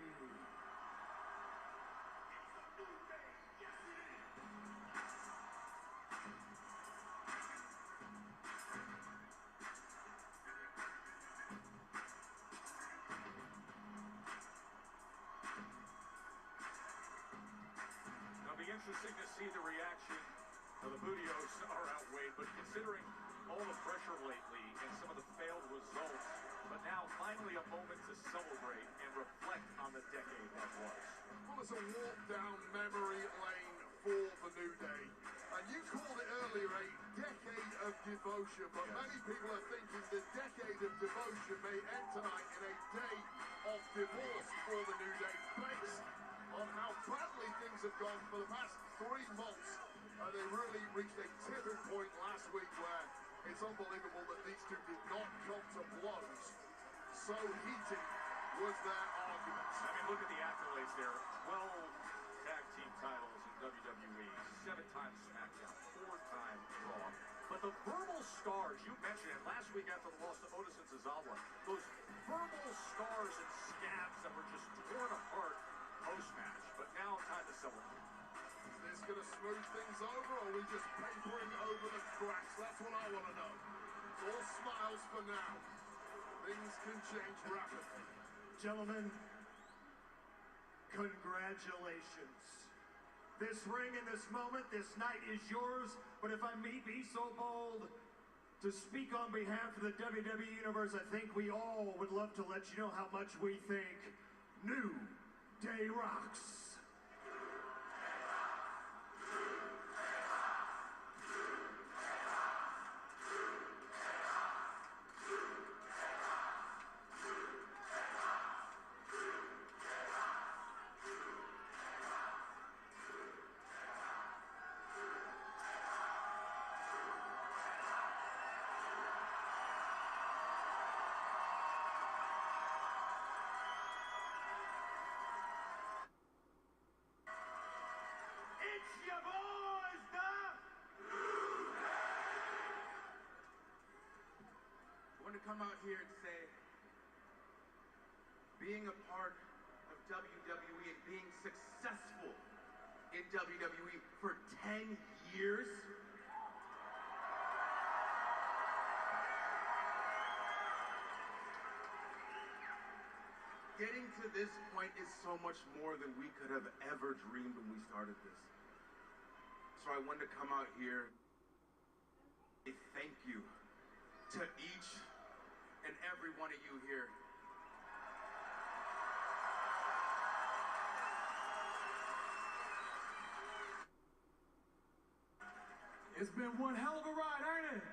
Interesting to see the reaction. The Budios are outweighed, but considering all the pressure lately and some of the failed results, but now finally a moment to celebrate and reflect on the decade that was. Well, it's a walk down memory lane for the New Day. And you called it earlier a decade of devotion, but many people are thinking the decade of devotion may end tonight in a day of divorce for the New Day, based on how badly things have gone for the past 3 months. They really reached a tipping point last week where it's unbelievable that these two did not come to blows. So heated was their argument. I mean, look at the accolades there. 12 tag team titles in WWE, 7 times SmackDown, 4-time Raw. But the verbal scars, you mentioned it last week after the loss to Otis and Tozawa, those verbal scars and scabs that were just torn apart post-match, but now time to celebrate. Is this going to smooth things over, or are we just papering over the cracks? That's what I want to know. It's all smiles for now. Things can change rapidly. Gentlemen, congratulations. This ring and this moment, this night is yours, but if I may be so bold to speak on behalf of the WWE Universe, I think we all would love to let you know how much we think New Day rocks. Come out here and say, being a part of WWE and being successful in WWE for 10 years, getting to this point is so much more than we could have ever dreamed when we started this. So I wanted to come out here and thank you to each and every one of you here. It's been one hell of a ride, ain't it?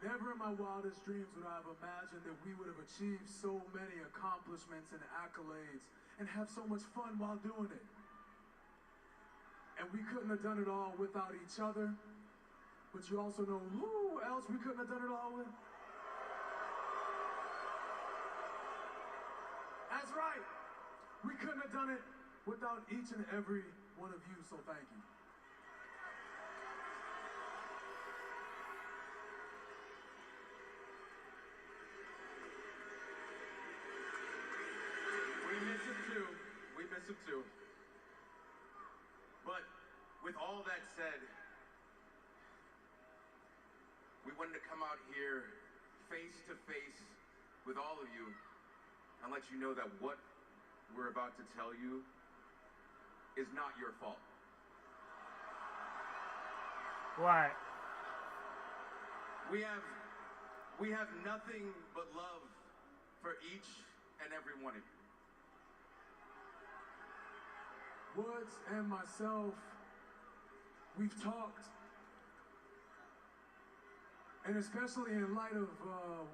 Never in my wildest dreams would I have imagined that we would have achieved so many accomplishments and accolades and have so much fun while doing it. And we couldn't have done it all without each other. But you also know who else we couldn't have done it all with? That's right. We couldn't have done it without each and every one of you, so thank you. We miss him too. We miss him too. But with all that said, we wanted to come out here face to face with all of you and let you know that what we're about to tell you is not your fault. What? We have nothing but love for each and every one of you. Woods and myself, we've talked. And especially in light of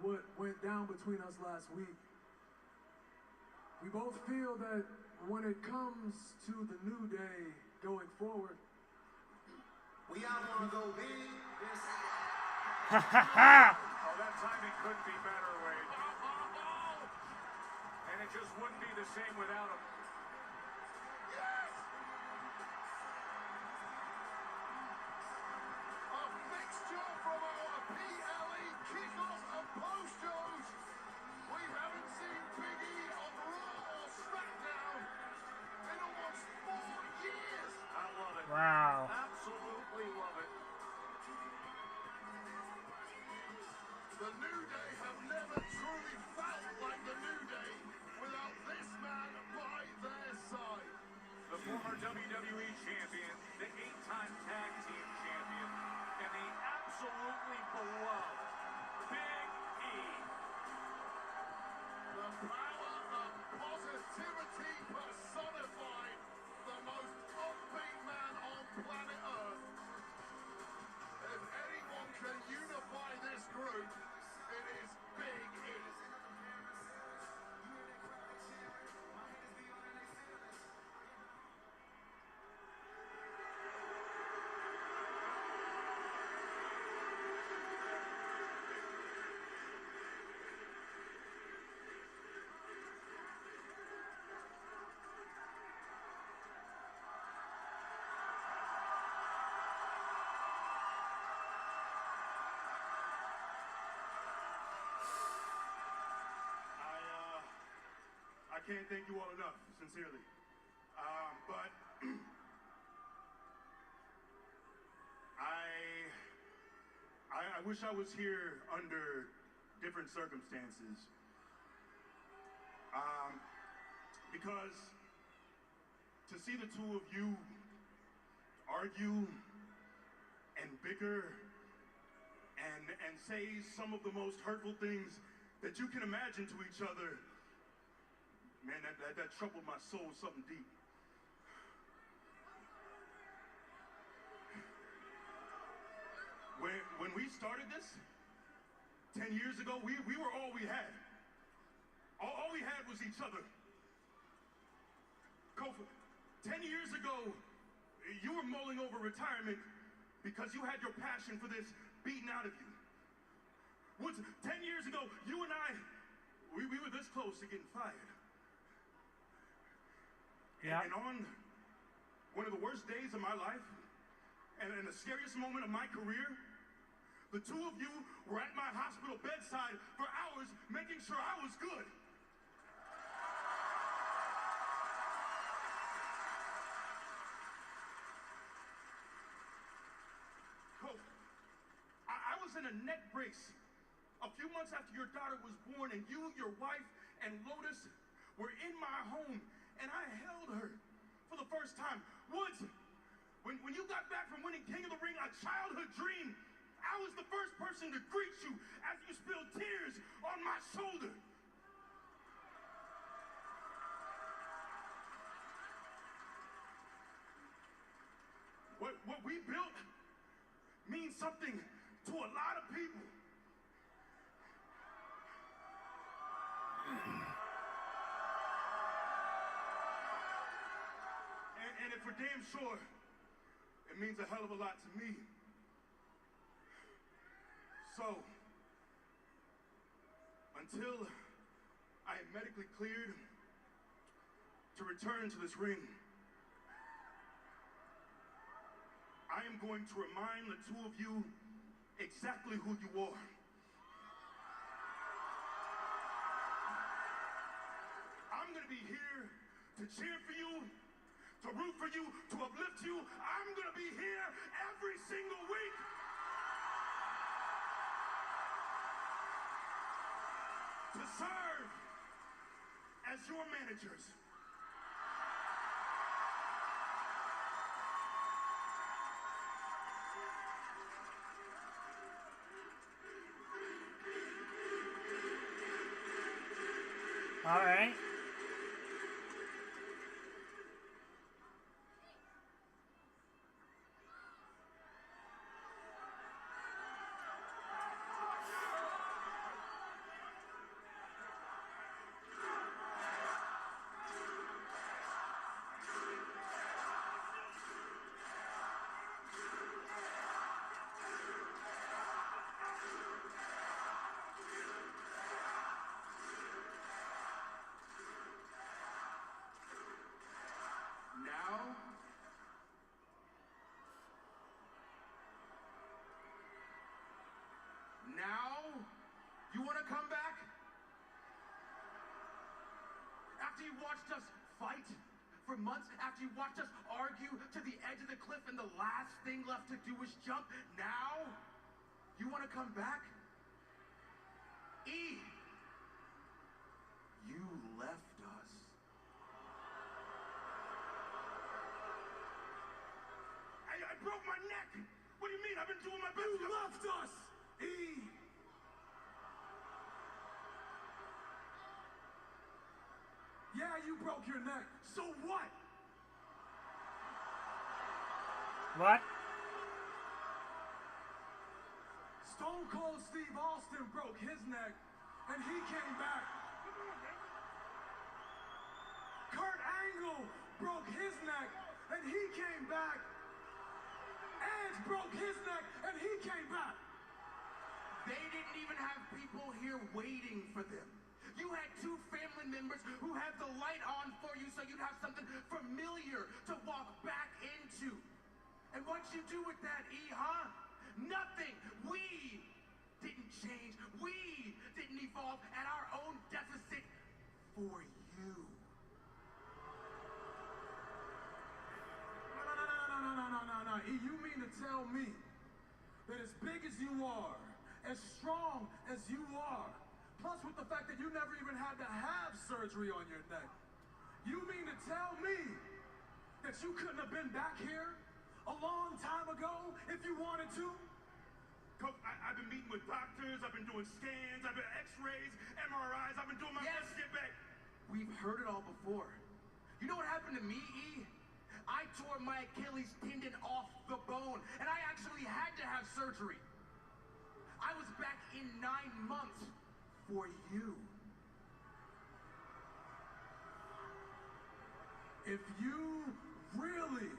what went down between us last week, we both feel that when it comes to the New Day going forward, we all want to go big. Oh, that timing couldn't be better, Wade. And it just wouldn't be the same without him. Yes! A mixture from our PLE kickoff and post-shows. We haven't seen Big E on Raw or SmackDown in almost 4 years. I love it. Wow. Absolutely love it. The New Day have never truly felt like the New Day without this man by their side. The former WWE champion, the 8-time tag team champion, and the absolutely beloved Big E. The power of positivity personified. The most upbeat man on planet Earth. If anyone can unify this group, it is Big E. I can't thank you all enough, sincerely. But I wish I was here under different circumstances. Because to see the two of you argue and bicker and say some of the most hurtful things that you can imagine to each other, man, that troubled my soul something deep. When we started this 10 years ago, we were all we had. All we had was each other. Kofi, 10 years ago, you were mulling over retirement because you had your passion for this beaten out of you. Woods, 10 years ago, you and I, we were this close to getting fired. Yeah. And on one of the worst days of my life, and the scariest moment of my career, the two of you were at my hospital bedside for hours making sure I was good. I was in a neck brace a few months after your daughter was born, and you, your wife, and Lotus were in my home, and I held her for the first time. Woods, when you got back from winning King of the Ring, a childhood dream, I was the first person to greet you as you spilled tears on my shoulder. What we built means something to a lot of people. And for damn sure, it means a hell of a lot to me. So, until I am medically cleared to return to this ring, I am going to remind the two of you exactly who you are. I'm going to be here to cheer for you, to root for you, to uplift you. I'm going to be here every single week. To serve as your managers. All right. watched us fight for months, after you watched us argue to the edge of the cliff and the last thing left to do was jump, now you want to come back? E, you left us. I broke my neck. What do you mean? I've been doing my best. You left us, E. Yeah, you broke your neck. So what? What? Stone Cold Steve Austin broke his neck, and he came back. Kurt Angle broke his neck, and he came back. Edge broke his neck, and he came back. They didn't even have people here waiting for them. You had two family members who had the light on for you so you'd have something familiar to walk back into. And what'd you do with that, E, huh? Nothing. We didn't change. We didn't evolve at our own deficit for you. No. E, you mean to tell me that as big as you are, as strong as you are, plus with the fact that you never even had to have surgery on your neck, you mean to tell me that you couldn't have been back here a long time ago if you wanted to? Coach, I've been meeting with doctors, I've been doing scans, I've been x-rays, MRIs, I've been doing my best to get back. We've heard it all before. You know what happened to me, E? I tore my Achilles tendon off the bone, and I actually had to have surgery. I was back in 9 months for you. If you really,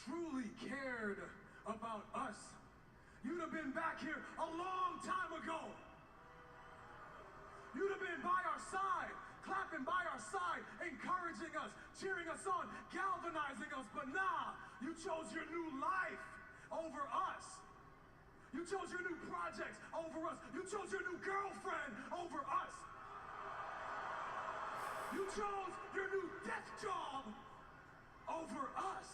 truly cared about us, you'd have been back here a long time ago. You'd have been by our side, clapping by our side, encouraging us, cheering us on, galvanizing us. But nah, you chose your new life over us. You chose your new projects over us. You chose your new girlfriend over us. You chose your new desk job over us.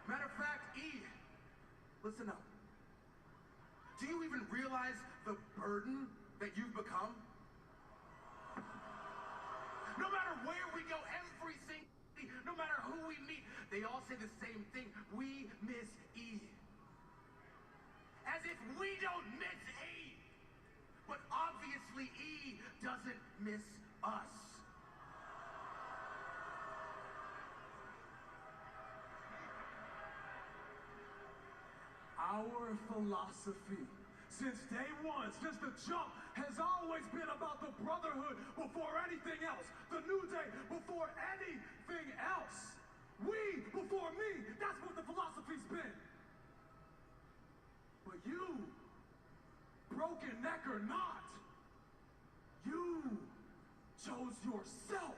Matter of fact, E, listen up. Do you even realize the burden that you've become? No matter where we go, no matter who we meet, they all say the same thing. We miss E. As if we don't miss E. But obviously E doesn't miss us. Our philosophy since day one, since the jump, has always been about the brotherhood before anything else. The New Day before anything else. We before me. That's what the philosophy's been. But you, broken neck or not, you chose yourself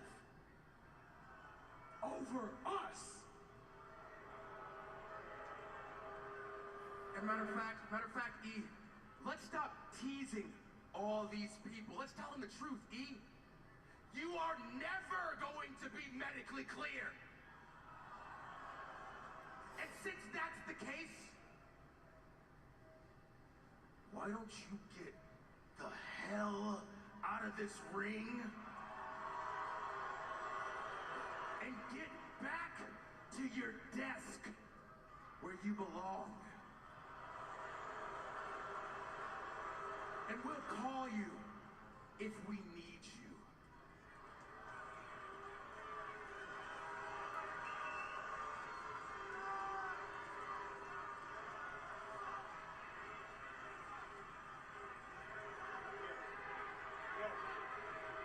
over us. And matter of fact, E, let's stop teasing all these people. Let's tell them the truth, E. You are never going to be medically clear. And since that's the case, why don't you get the hell out of this ring and get back to your desk where you belong? And we'll call you if we need you.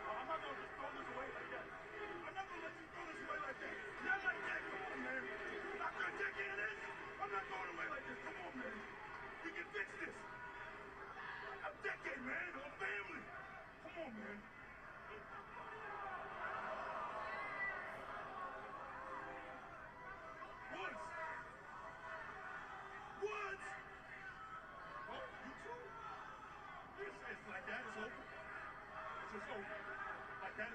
I'm not gonna just throw this away like that. I'm not gonna let you throw this away like that. Not like that. Come on, man. After a decade of this, I'm not throwing it away like this. Come on, man. We can fix this. A decade, man. A family. Come on, man. Woods. Woods. Oh, you too? It's like that. It's over. It's just over. Like that.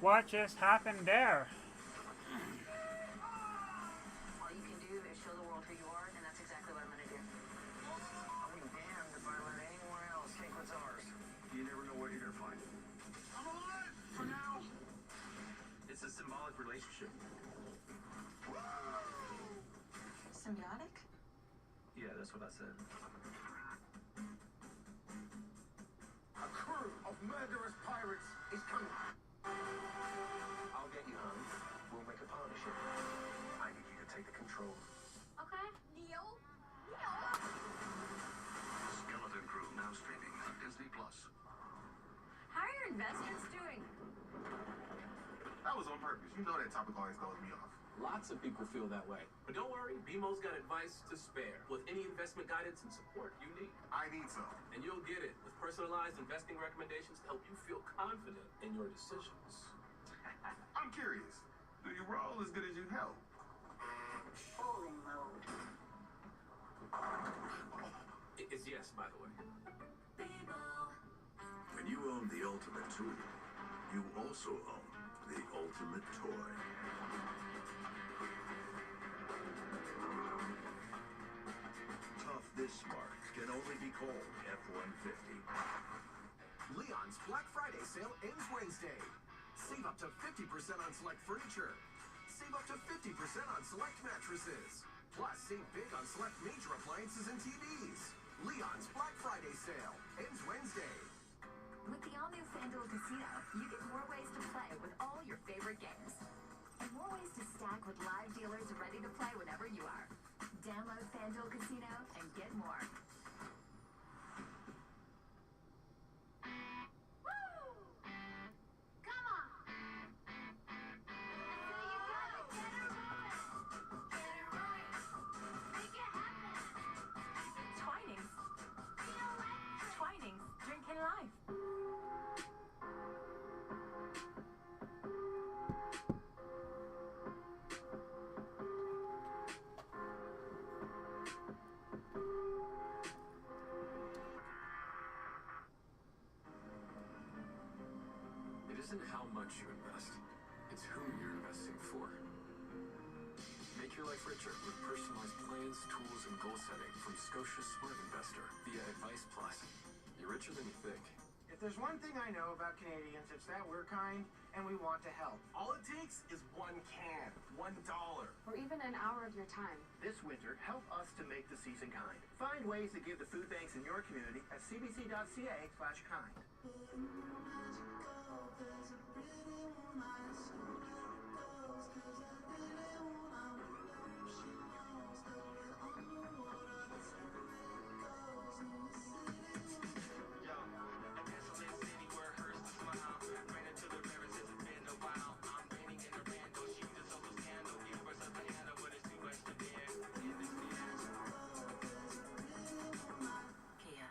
What just happened there? All you can do is show the world who you are, and that's exactly what I'm going to do. I'll be damned if I let anyone else take what's ours. You never know what you're gonna find. I'm alive for now. It's a symbolic relationship. Symbiotic? Yeah, that's what I said. A crew of murderous pirates is coming. I'll get you home. We'll make a partnership. I need you to take the controls. Okay. Neil? Skeleton Crew now streaming on Disney Plus. How are your investments doing? That was on purpose. You know that topic always throws me off. Lots of people feel that way. But don't worry, BMO's got advice to spare with any investment guidance and support you need. I need some. And you'll get it with personalized investing recommendations to help you feel confident in your decisions. I'm curious. Do you roll as good as you help? Fully mode. It's yes, by the way. When you own the ultimate tool, you also own the ultimate toy. Tough this smart can only be called F-150. Leon's Black Friday sale ends Wednesday. Save up to 50% on select furniture. Save up to 50% on select mattresses. Plus, save big on select major appliances and TVs. Leon's Black Friday sale ends Wednesday. With the all-new FanDuel Casino, you get more ways to play with all your favorite games. And more ways to stack with live dealers ready to play whenever you are. Download FanDuel Casino and get more. Woo! Come on! I say you got it! Get it right! Get it right! Make it happen! Twinings. Twinings. Drinking life. It isn't how much you invest, it's who you're investing for. Make your life richer with personalized plans, tools, and goal setting from Scotia Smart Investor via Advice Plus. You're richer than you think. If there's one thing I know about Canadians, it's that we're kind and we want to help. All it takes is one can, $1. Or even an hour of your time. This winter, help us to make the season kind. Find ways to give the food banks in your community at cbc.ca/kind. Kia.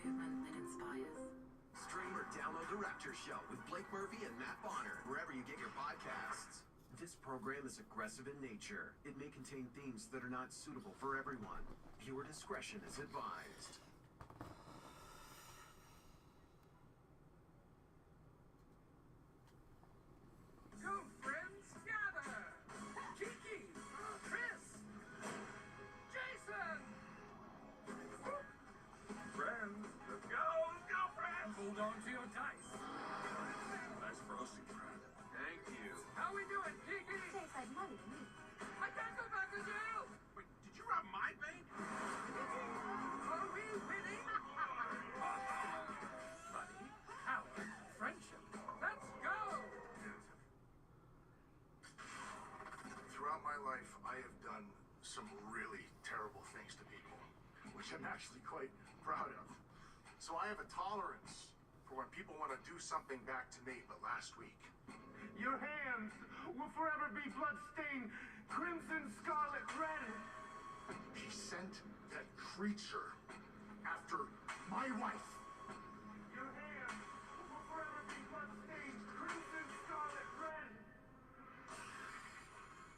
Movement that inspires. Stream or download The Rapture Show with Blake Murphy and Matt Bonner, wherever you get your podcasts. This program is aggressive in nature. It may contain themes that are not suitable for everyone. Viewer discretion is advised. Go, friends, gather! Kiki! Chris! Jason! Friends, let's go! Let's go, friends! Hold on to your dice. Nice frosting, friend. Thank you. How we doing, Kiki? Tastes like money to me. I can't go back to jail! Wait, did you rob my bank? Are we winning? Money, power, friendship. Let's go! Throughout my life, I have done some really terrible things to people, which I'm actually quite proud of. So I have a tolerance for when people want to do something back to me, but last week. Your hands will forever be bloodstained, crimson, scarlet, red. He sent that creature after my wife. Your hands will forever be bloodstained, crimson, scarlet, red.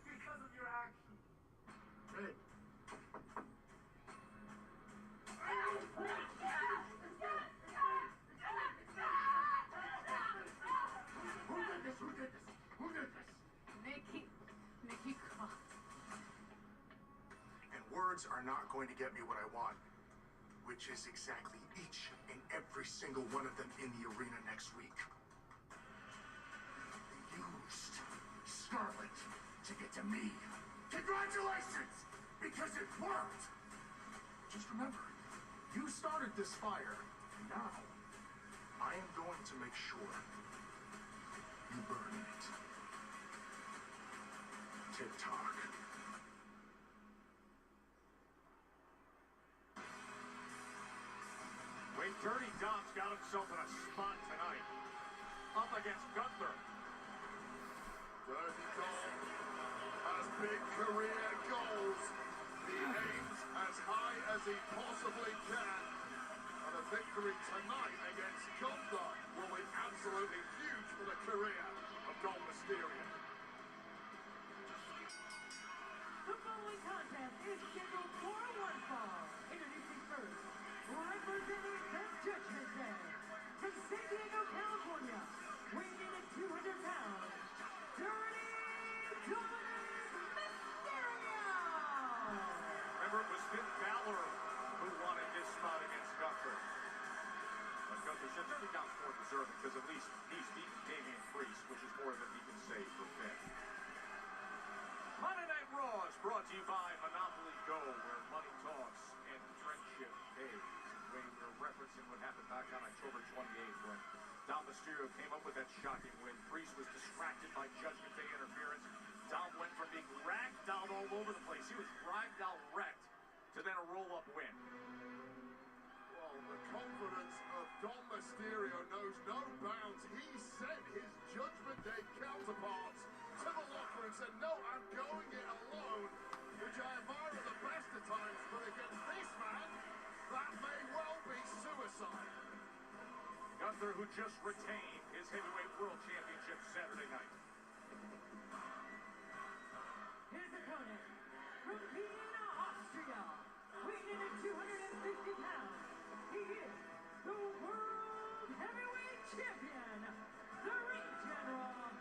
Because of your actions. Hey. Who did this? Who did words are not going to get me what I want, which is exactly each and every single one of them in the arena next week. They used Scarlet to get to me. Congratulations! Because it worked! Just remember, you started this fire. Now, I am going to make sure you burn it. TikTok. Wait, Dirty Dom's got himself in a spot tonight. Up against Gunther. Dirty Dom has big career goals. He aims as high as he possibly can. And a victory tonight against Gunther will be absolutely huge for the career of Dom Mysterio. The following contest is scheduled for one fall. Introducing first, representing the Judgment Day, from San Diego, California, weighing in at 200 pounds, Dirty Dominic Mysterio! Remember, it was Finn Balor who wanted this spot against Gunther. But Gunther said Dirty Dom's more deserving because at least he's beaten Damian Priest, which is more than he can say for Finn. Monday Night Raw is brought to you by Monopoly Go, where money talks and friendship pays. And Wayne, we're referencing what happened back on October 28th when Dom Mysterio came up with that shocking win. Priest was distracted by Judgment Day interference. Dom went from being ragdolled all over the place. He was ragdoll wrecked to then a roll-up win. Well, the confidence of Dom Mysterio knows no bounds. He sent his Judgment Day counterparts to the locker and said, no, I'm going it alone, which I admire at the best of times, but against this man, that may well be suicide. Gunther, who just retained his heavyweight world championship Saturday night. His opponent, from Vienna, Austria, weighing in at 250 pounds, he is the World Heavyweight Champion, the Ring General,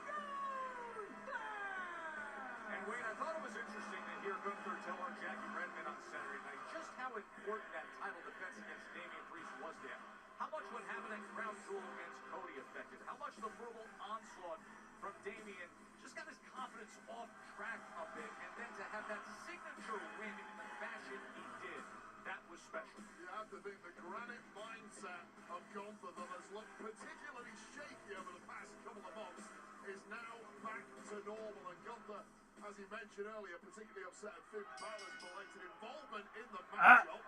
Gunther! And Wayne, I thought it was interesting to hear Gunther tell our Jackie Redmond on Saturday night just how important that title defense against Damian Priest was to him. How much what happened at Crown Jewel against Cody affected. How much the verbal onslaught from Damian just got his confidence off track a bit. And then to have that signature win in the fashion he did, that was special. You have to think the granite mindset of Gunther that has looked particularly shaky over the past couple of months is now back to normal. And Gunther, as he mentioned earlier, particularly upset at Finn Balor's belated involvement in the matchup.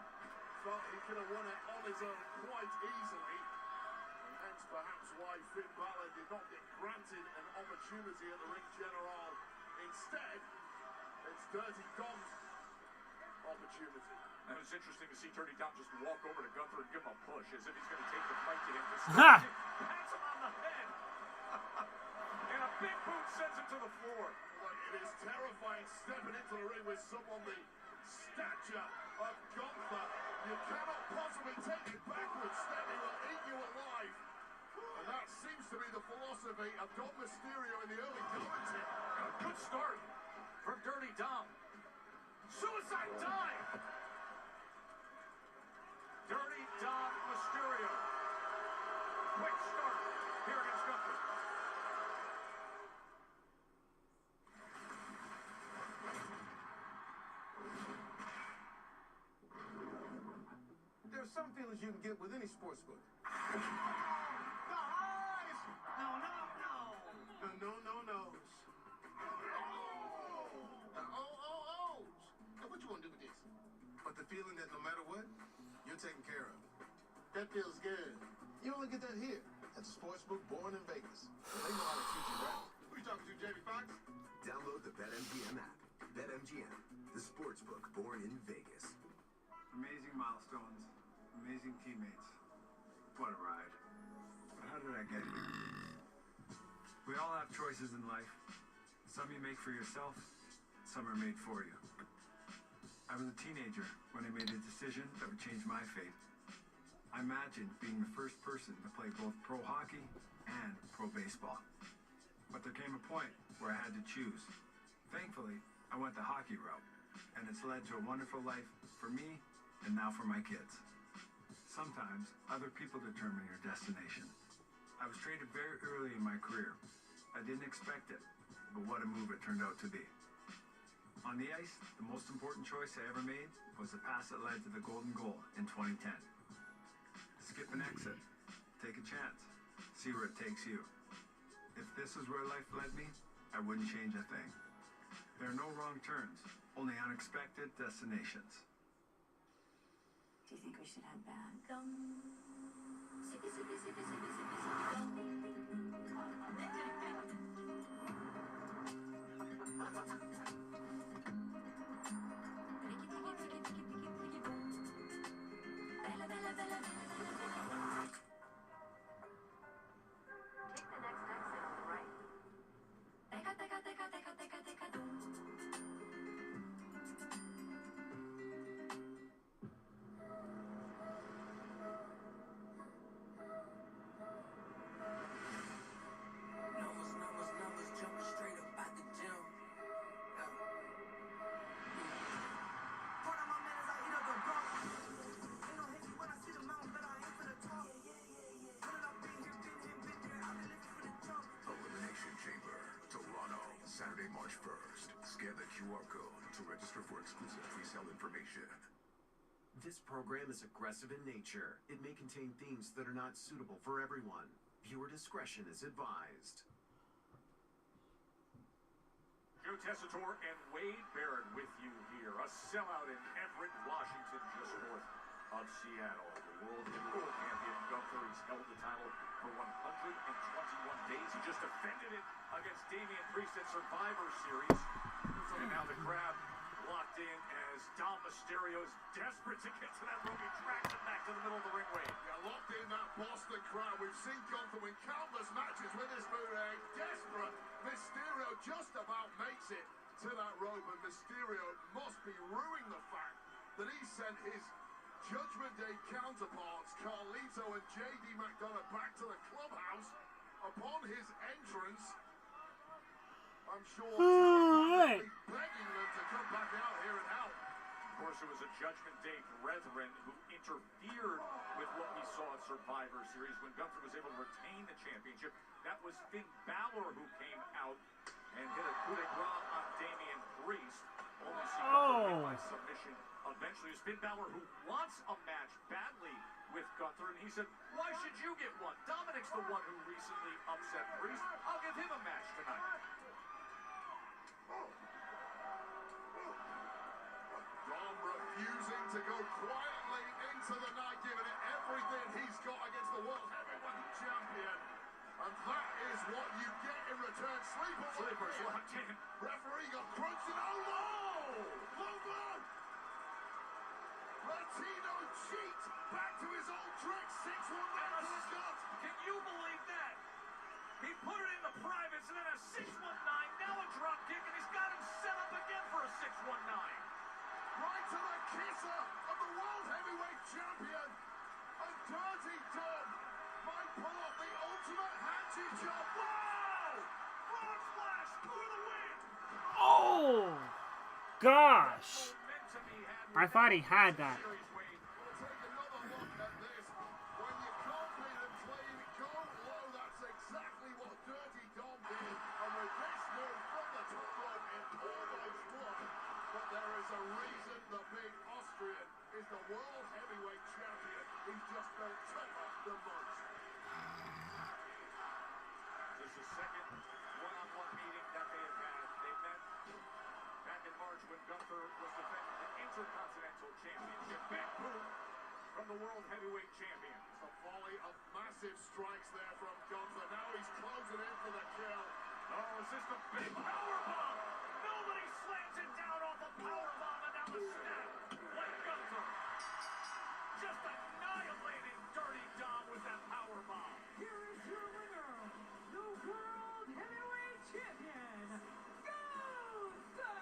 Felt he could have won it on his own quite easily. And hence perhaps why Finn Balor did not get granted an opportunity at the Ring General. Instead, it's Dirty Dom's opportunity. And it's interesting to see Dirty Dom just walk over to Gunther and give him a push as if he's going to take the fight to him. Pats him on the head. And a big boot sends him to the floor. Well, it is terrifying stepping into the ring with someone the stature of Gunther. You cannot possibly take it backwards, Step. He will eat you alive. And that seems to be the philosophy of Dom Mysterio in the early goings here. A good start from Dirty Dom. Suicide dive. Dirty Dom Mysterio. Quick start here against Gunther. There's some feelings you can get with any sports book. The highs! No, no, no! The no-no-nos. The oh-oh-ohs! Now, what you want to do with this? But the feeling that no matter what, you're taken care of. That feels good. You only get that here at the sportsbook born in Vegas. They know how to treat you right. Who you talking to, Jamie Foxx? Download the BetMGM app. BetMGM, the sportsbook born in Vegas. Amazing milestones, amazing teammates. What a ride. But how did I get here? We all have choices in life. Some you make for yourself, some are made for you. I was a teenager when I made a decision that would change my fate. I imagined being the first person to play both pro hockey and pro baseball. But there came a point where I had to choose. Thankfully, I went the hockey route. and it's led to a wonderful life for me and now for my kids. Sometimes other people determine your destination. I was traded very early in my career. I didn't expect it, but what a move it turned out to be. On the ice, the most important choice I ever made was the pass that led to the golden goal in 2010. Skip an exit, take a chance, see where it takes you. If this is where life led me, I wouldn't change a thing. There are no wrong turns, only unexpected destinations. Do you think we should head back? Elimination Chamber, Toronto, Saturday, March 1st. Scan the QR code to register for exclusive pre-sale information. This program is aggressive in nature. It may contain themes that are not suitable for everyone. Viewer discretion is advised. Joe Tessitore and Wade Barrett with you here. A sellout in Everett, Washington, just north of Seattle. The world heavyweight champion Gunther, he's held the title for 121 days. He just defended it against Damian Priest at Survivor Series. And now the crowd locked in as Dom Mysterio is desperate to get to that rope. He tracks it back to the middle of the ringway. Yeah, locked in that Boston crowd. We've seen Gunther win countless matches with his mood. Desperate. Mysterio just about makes it to that rope, and Mysterio must be ruining the fact that he sent his Judgment Day counterparts, Carlito and JD McDonough, back to the clubhouse upon his entrance. I'm sure begging them to come back out here and help. Of course, it was a Judgment Day brethren who interfered with what we saw at Survivor Series when Gunther was able to retain the championship. That was Finn Balor who came out and hit a coup de grace on Damian Priest. Only see Gunther win by submission. Eventually, it was Finn Balor who wants a match badly with Gunther, and he said, "Why should you get one? Dominic's the one who recently upset Priest. I'll give him a match tonight." Dom refusing to go quietly into the night, giving it everything he's got against the World Heavyweight Champion. And that is what you get in return. Sleepers locked in. Referee got crunched in. Oh, no! Low blow! Latino cheat. Back to his old trick. 619 to the gut. Can you believe that? He put it in the privates and then a 619. Now a drop kick, and he's got him set up again for a 619. Right to the kisser of the World Heavyweight Champion. A Dirty Dom might pull off the ultimate hatchet job. Wow! Frog splash for the win. Oh! Gosh! I thought he had that. We'll take another look at this. When you can't beat them clean, go low. That's exactly what Dirty Dom did. And with this move from the top rope, it almost worked. But there is a reason the big Austrian is the World Heavyweight Champion. He's just built tougher than most. This is the second one-on-one meeting that they have had. They met back in March when Gunther was defending the Intercontinental Championship. Big boot from the World Heavyweight Champion. It's a volley of massive strikes there from Gunther. Now he's closing in for the kill. Oh, is this the big powerbomb? Nobody slams it down off a powerbomb and down the snap like Gunther. Just annihilating Dirty Dom with that powerbomb. Here is your winner, the World Heavyweight Champion, Gunther!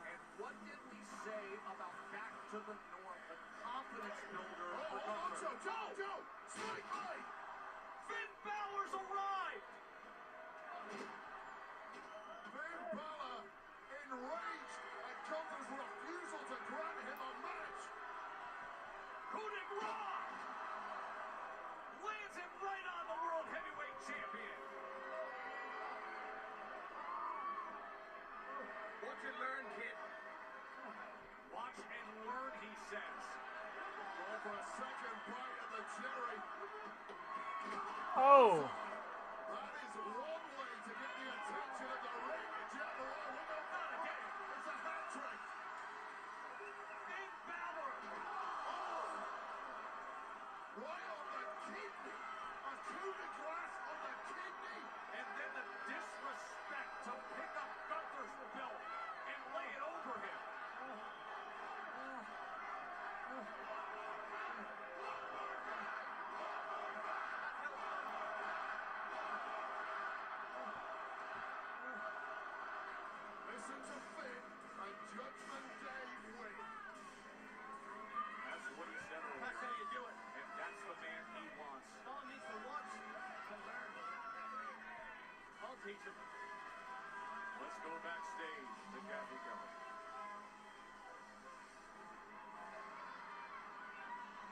And what did we say about Back to the North, the confidence builder for Gunther? Joe! Strike right! Finn Balor's arrived! Finn Balor enraged at Gunther's refusal to grant him a match. Coup de grace! Lands him right on the World Heavyweight Champion. Watch and learn, kid. Watch and learn, he says. Going for a second bite at the cherry. Oh. That is one way to get the attention of the ring general. We go not again. It's a hat trick. Finn Balor. Oh! Right on the kidney. A coup de grace on the kidney. And then the disrespect to pick up Gunther's belt and lay it over him. Listen to Finn, a Judgment Day win. That's what he said earlier. That's how you do it. And that's the man he wants. All needs to watch and learn. I'll teach him. Let's go backstage to Kathy Kelly.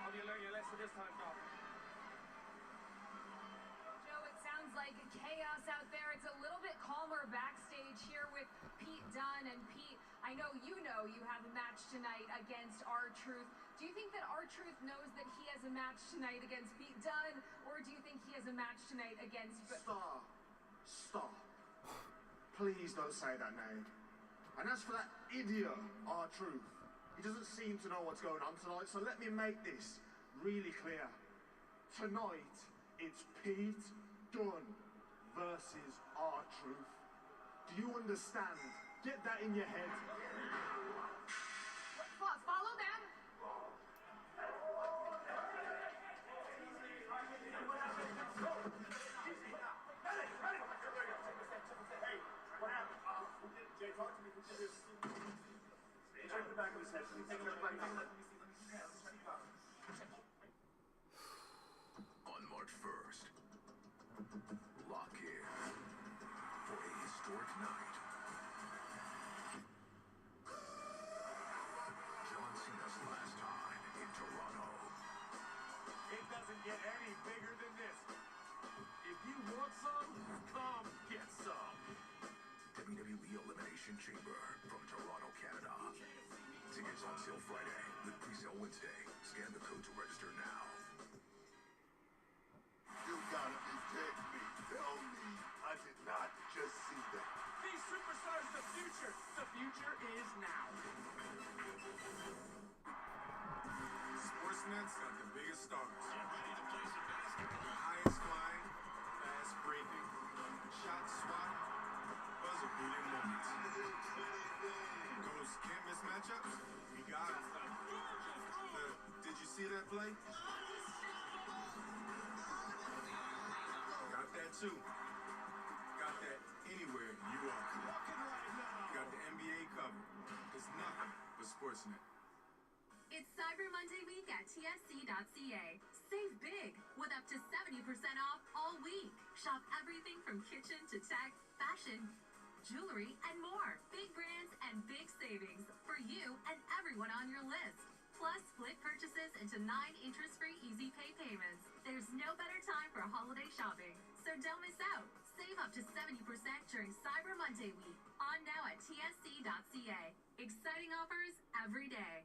How do you learn your lesson this time, Doc? Joe, it sounds like chaos out there. It's a little bit calmer backstage here with Pete Dunne. And Pete, I know you have a match tonight against R-Truth. Do you think that R-Truth knows that he has a match tonight against Pete Dunne? Or do you think he has a match tonight against... Stop. Please don't say that name. And as for that idiot, R-Truth, he doesn't seem to know what's going on tonight, so let me make this really clear. Tonight, it's Pete Dunne versus R-Truth. Do you understand? Get that in your head. Follow them. On March 1st, lock in for a historic night. John Cena's last time in Toronto. It doesn't get any bigger than this. If you want some, come get some. WWE Elimination Chamber from Toronto, Canada. Tickets on sale Friday with pre-sale Wednesday. Scan the code to register now. You gotta be kidding me. Tell me I did not just see that. These superstars are the future. The future is now. Sportsnet's got the biggest stars. Get ready to play some basketball. The highest flying, fast breaking, shot swat, buzzer beating moments. Those can't miss matchups, we got them. Did you see that play? Got that too. Got that anywhere you are. Got the NBA covered. It's nothing but Sportsnet. It's Cyber Monday week at TSC.ca. Save big with up to 70% off all week. Shop everything from kitchen to tech, fashion, jewelry, and more. Big brands and big savings for you and everyone on your list. Plus, split purchases into 9 interest-free easy pay payments. There's no better time for holiday shopping, so don't miss out. Save up to 70% during Cyber Monday week. On now at TSC.ca. Exciting offers every day.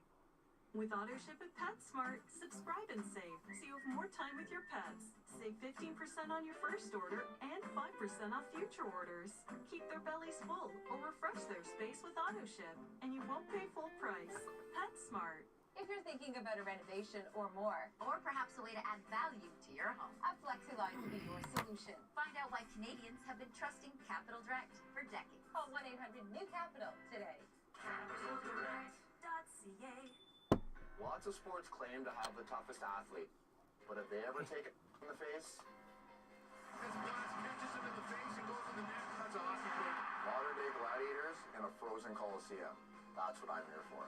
With AutoShip at PetSmart, subscribe and save so you have more time with your pets. Save 15% on your first order and 5% off future orders. Keep their bellies full or refresh their space with AutoShip, and you won't pay full price. PetSmart. If you're thinking about a renovation or more, Or perhaps a way to add value to your home. a FlexiLine could be your solution. Find out why Canadians have been trusting Capital Direct for decades. Call 1-800-NEW-CAPITAL today. CapitalDirect.ca. Lots of sports claim to have the toughest athlete, but have they ever taken in the face? This blast catches him in the face and goes to the net. That's a hockey play. Modern day gladiators in a frozen coliseum. That's what I'm here for.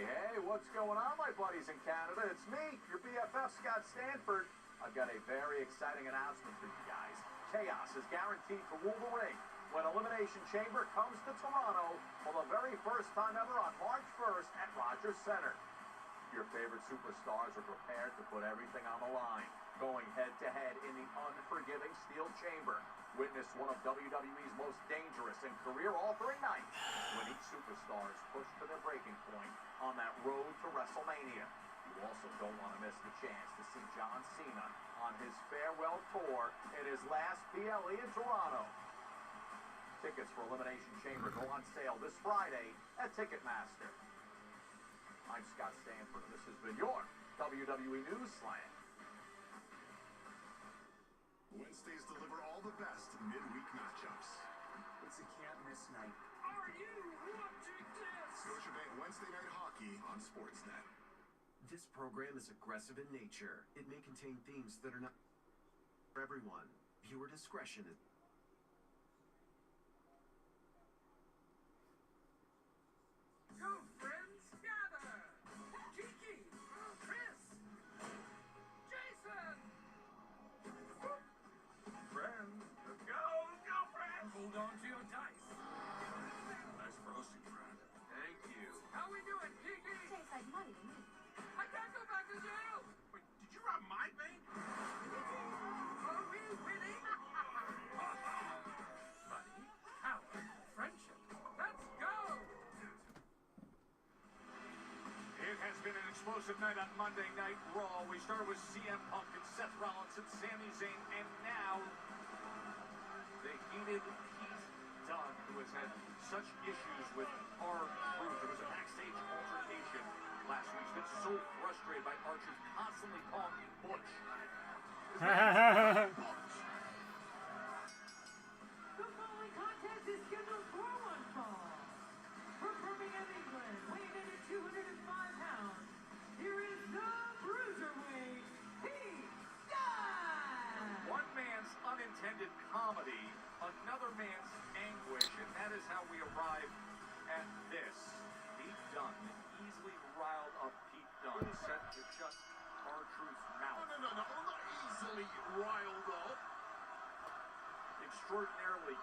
Hey, what's going on, my buddies in Canada? It's me, your BFF, Scott Stanford. I've got a very exciting announcement for you guys. Chaos is guaranteed to rule the ring when Elimination Chamber comes to Toronto for the very first time ever on March 1st at Rogers Center. Your favorite superstars are prepared to put everything on the line, going head-to-head in the unforgiving Steel Chamber. Witness one of WWE's most dangerous and career-altering nights when each superstar is pushed to their breaking point on that road to WrestleMania. You also don't want to miss the chance to see John Cena on his farewell tour in his last PLE in Toronto. Tickets for Elimination Chamber go on sale this Friday at Ticketmaster. I'm Scott Stanford, and this has been your WWE News Slam. Wednesdays deliver all the best midweek matchups. It's a can't-miss night. Are you watching this? Scotiabank Wednesday Night Hockey on Sportsnet. This program is aggressive in nature. It may contain themes that are not for everyone. Viewer discretion is... Go, friends, gather! Kiki, Chris, Jason! Friend, go, friend! Hold on to your dice. Nice frosting, friend. Thank you. How we doing, Kiki? Tastes like money to me. I can't go back to jail! Wait, did you rob my bank? Are we winning? Money, power, friendship. Let's go! It has been an explosive night on Monday Night Raw. We started with CM Punk and Seth Rollins and Sami Zayn, and now the heated Pete Dunne, who has had such issues with R-Truth. There was a backstage altercation last week. He's been so frustrated by R-Truth constantly calling him Butch. The following contest is scheduled for one fall. From Birmingham, England, weighing in at 205 pounds, here is the Bruiserweight, Pete Dunne! One man's unintended comedy, another man's anguish, and that is how we arrive at this. Pete Dunne, easily riled up Pete Dunne, set to shut R-Truth's mouth. No, I'm not easily riled up. Extraordinarily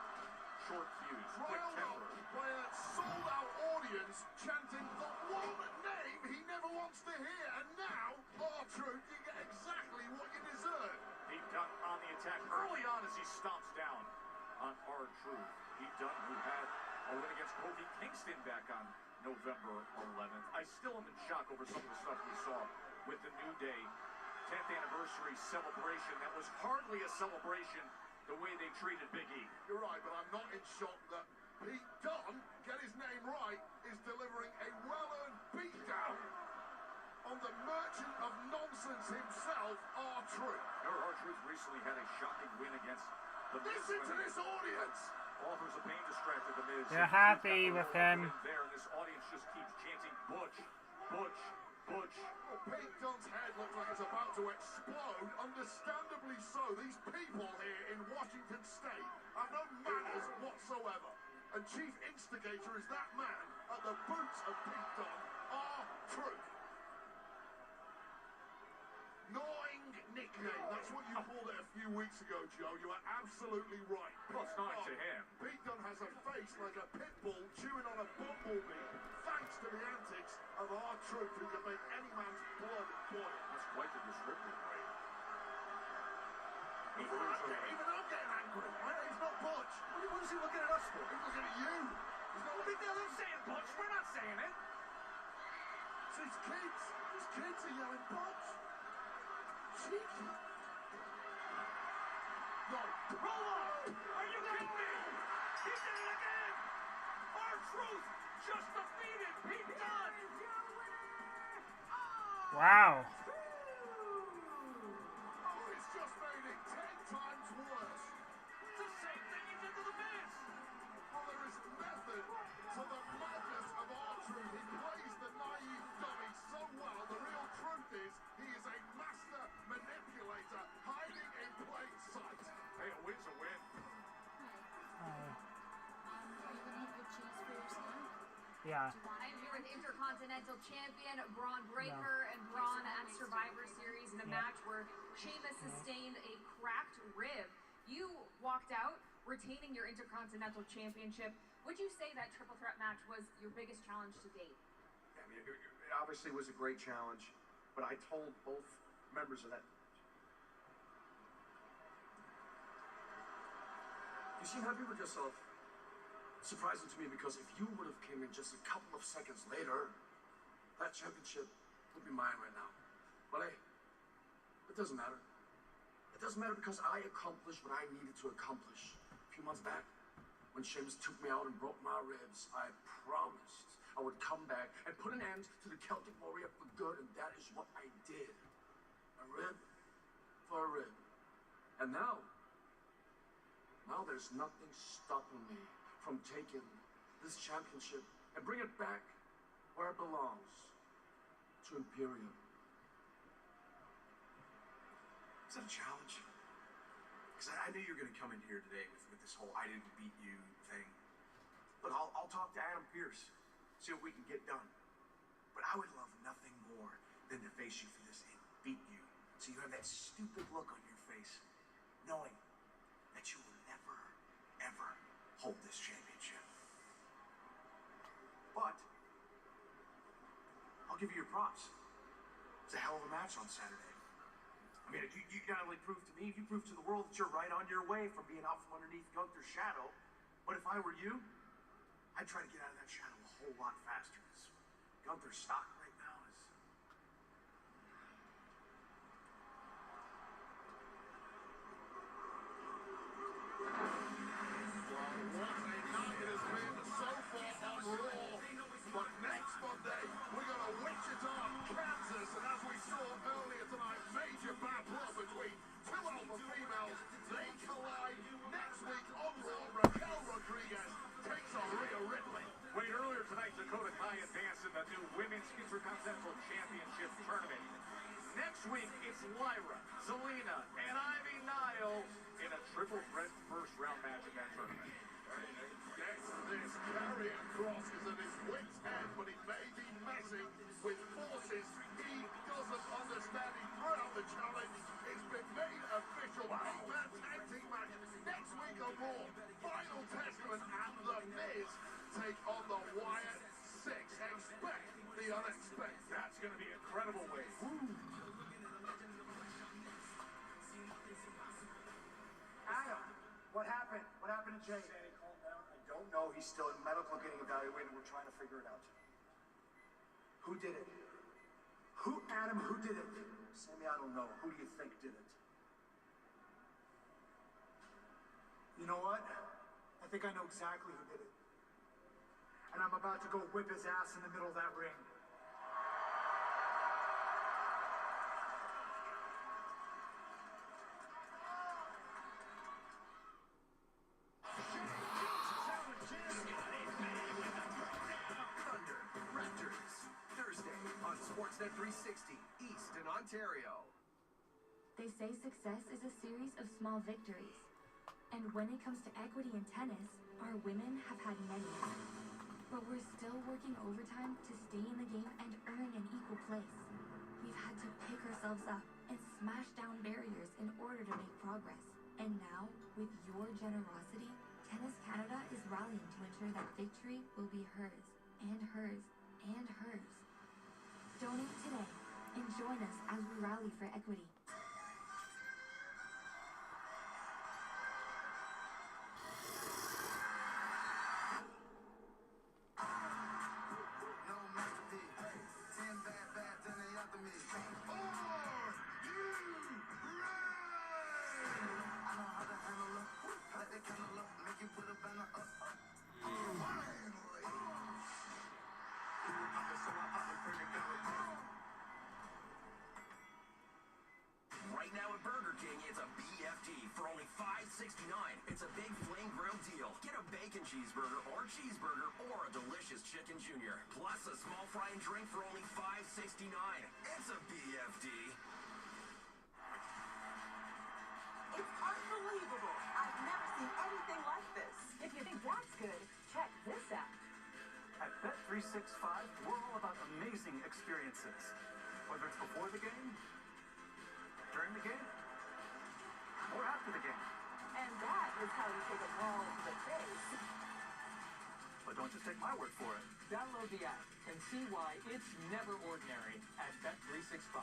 short fuse, quick Riled temper. up by a sold-out audience chanting the one name he never wants to hear, and now, R-Truth, you get exactly what you deserve. Pete Dunne on the attack early on as he stomps down on R-Truth. Pete Dunne, who had a win against Kofi Kingston back on November 11th. I still am in shock over some of the stuff we saw with the New Day 10th anniversary celebration. That was hardly a celebration the way they treated Big E. You're right, but I'm not in shock that Pete Dunne, get his name right, is delivering a well-earned beatdown on the merchant of nonsense himself, R-Truth. R-Truth recently had a shocking win against the Miz. Listen to this audience! Offers a pain distracted the Miz. You're happy with him. There, and this audience just keeps chanting Butch, Butch, Butch. Well, Pete Dunne's head looks like it's about to explode. Understandably so. These people here in Washington State have no manners whatsoever. And chief instigator is that man at the boots of Pete Dunne, R-Truth. Gnawing nickname. That's what you called it a few weeks ago, Joe. You are absolutely right. Plus, not to him. Pete Dunne has a face like a pit bull chewing on a bumblebee, thanks to the antics of R-Truth, who can make any man's blood boil. That's quite the descriptor, right? Even I'm getting angry. My name's not Butch. What is he looking at us for? He's looking at you. He's not Big deal, they're saying Butch. We're not saying it. It's these kids. These kids are yelling Butch. Cheeky. No. Roll on! Are you kidding me? He did it again! R-Truth just defeated Pete Dunne! Wow. Oh, it's just made it 10 times worse. It's the same thing he did to the Miz! Well, there is method to the madness of R-Truth. He plays the naive dummy so well. The real truth is he is a master manipulator hiding in plain sight. Hey, a win's a win. Are you gonna eat your cheese for your snack? Yeah. I'm here with Intercontinental Champion Braun Breaker and Braun at Survivor Series in a match where Sheamus sustained a cracked rib. You walked out retaining your Intercontinental Championship. Would you say that triple threat match was your biggest challenge to date? Yeah, I mean, it obviously was a great challenge, but I told both members of that. You seem happy with yourself. Surprising to me because if you would have came in just a couple of seconds later, that championship would be mine right now. But hey, it doesn't matter. It doesn't matter because I accomplished what I needed to accomplish. A few months back, when Sheamus took me out and broke my ribs, I promised I would come back and put an end to the Celtic Warrior for good, and that is what I did. A rib for a rib. And now there's nothing stopping me from taking this championship and bring it back where it belongs, to Imperium. Is that a challenge? Because I knew you were going to come in here today with this whole I didn't beat you thing. Look, I'll talk to Adam Pearce, see what we can get done. But I would love nothing more than to face you for this and beat you. So you have that stupid look on your face, knowing that you will never, ever hold this championship. But I'll give you your props. It's a hell of a match on Saturday. I mean, you not only proved to me, you proved to the world that you're right on your way from being out from underneath Gunther's shadow. But if I were you, I'd try to get out of that shadow a whole lot faster. Because Gunther's stock right now is... But next Monday, we go to Wichita, Kansas, and as we saw earlier tonight, major battle between two alpha females. They collide next week on Raw. Raquel Rodriguez takes on Rhea Ripley. Wait, earlier tonight, Dakota Kai advanced in the new Women's Intercontinental Championship Tournament. Next week, it's Lyra, Zelina, and Ivy Nile in a triple threat first-round match in that tournament. This Karrion Kross is at his wit's end, but he may be messing with forces he doesn't understand. He threw out the challenge. It's been made official. Eight-man tag team match next week on Raw. Final Testament and The Miz take on the Wyatt Six. Expect the unexpected. That's going to be incredible, Wade. Adam, what happened? What happened to Jay? Don't know. He's still in medical getting evaluated. We're trying to figure it out. Who did it? Adam, who did it? Sammy, I don't know. Who do you think did it? You know what? I think I know exactly who did it. And I'm about to go whip his ass in the middle of that ring. Sportsnet 360, East in Ontario. They say success is a series of small victories. And when it comes to equity in tennis, our women have had many. But we're still working overtime to stay in the game and earn an equal place. We've had to pick ourselves up and smash down barriers in order to make progress. And now, with your generosity, Tennis Canada is rallying to ensure that victory will be hers, and hers, and hers. Donate today and join us as we rally for equity. Right now at Burger King, it's a BFD for only $5.69. It's a big flame grilled deal. Get a bacon cheeseburger or a delicious chicken junior. Plus a small fry and drink for only $5.69. It's a BFD. It's unbelievable. I've never seen anything like this. If you think that's good, check this out. At Bet365, Bet365, we're all about amazing experiences. Whether it's before the game, during the game, or after the game. And that is how you take a ball to the face. But don't just take my word for it. Download the app and see why it's never ordinary at Bet365.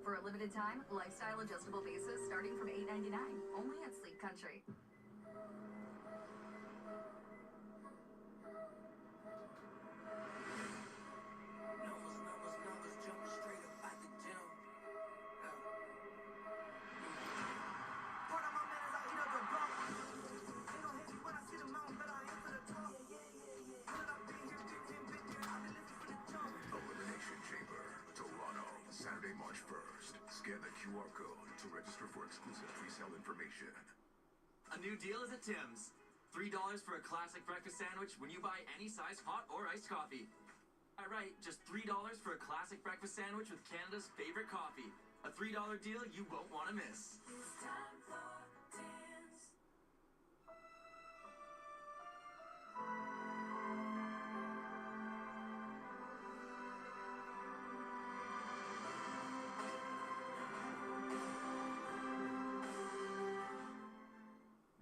For a limited time, lifestyle adjustable bases starting from $8.99, only at Sleep Country. Elimination Chamber, Toronto, Saturday, March 1st. Scan the QR code to register for exclusive pre-sale information. A new deal is at Tim's. $3 for a classic breakfast sandwich when you buy any size hot or iced coffee. Right, just $3 for a classic breakfast sandwich with Canada's favorite coffee. A $3 deal you won't want to miss. It's time for Tim's.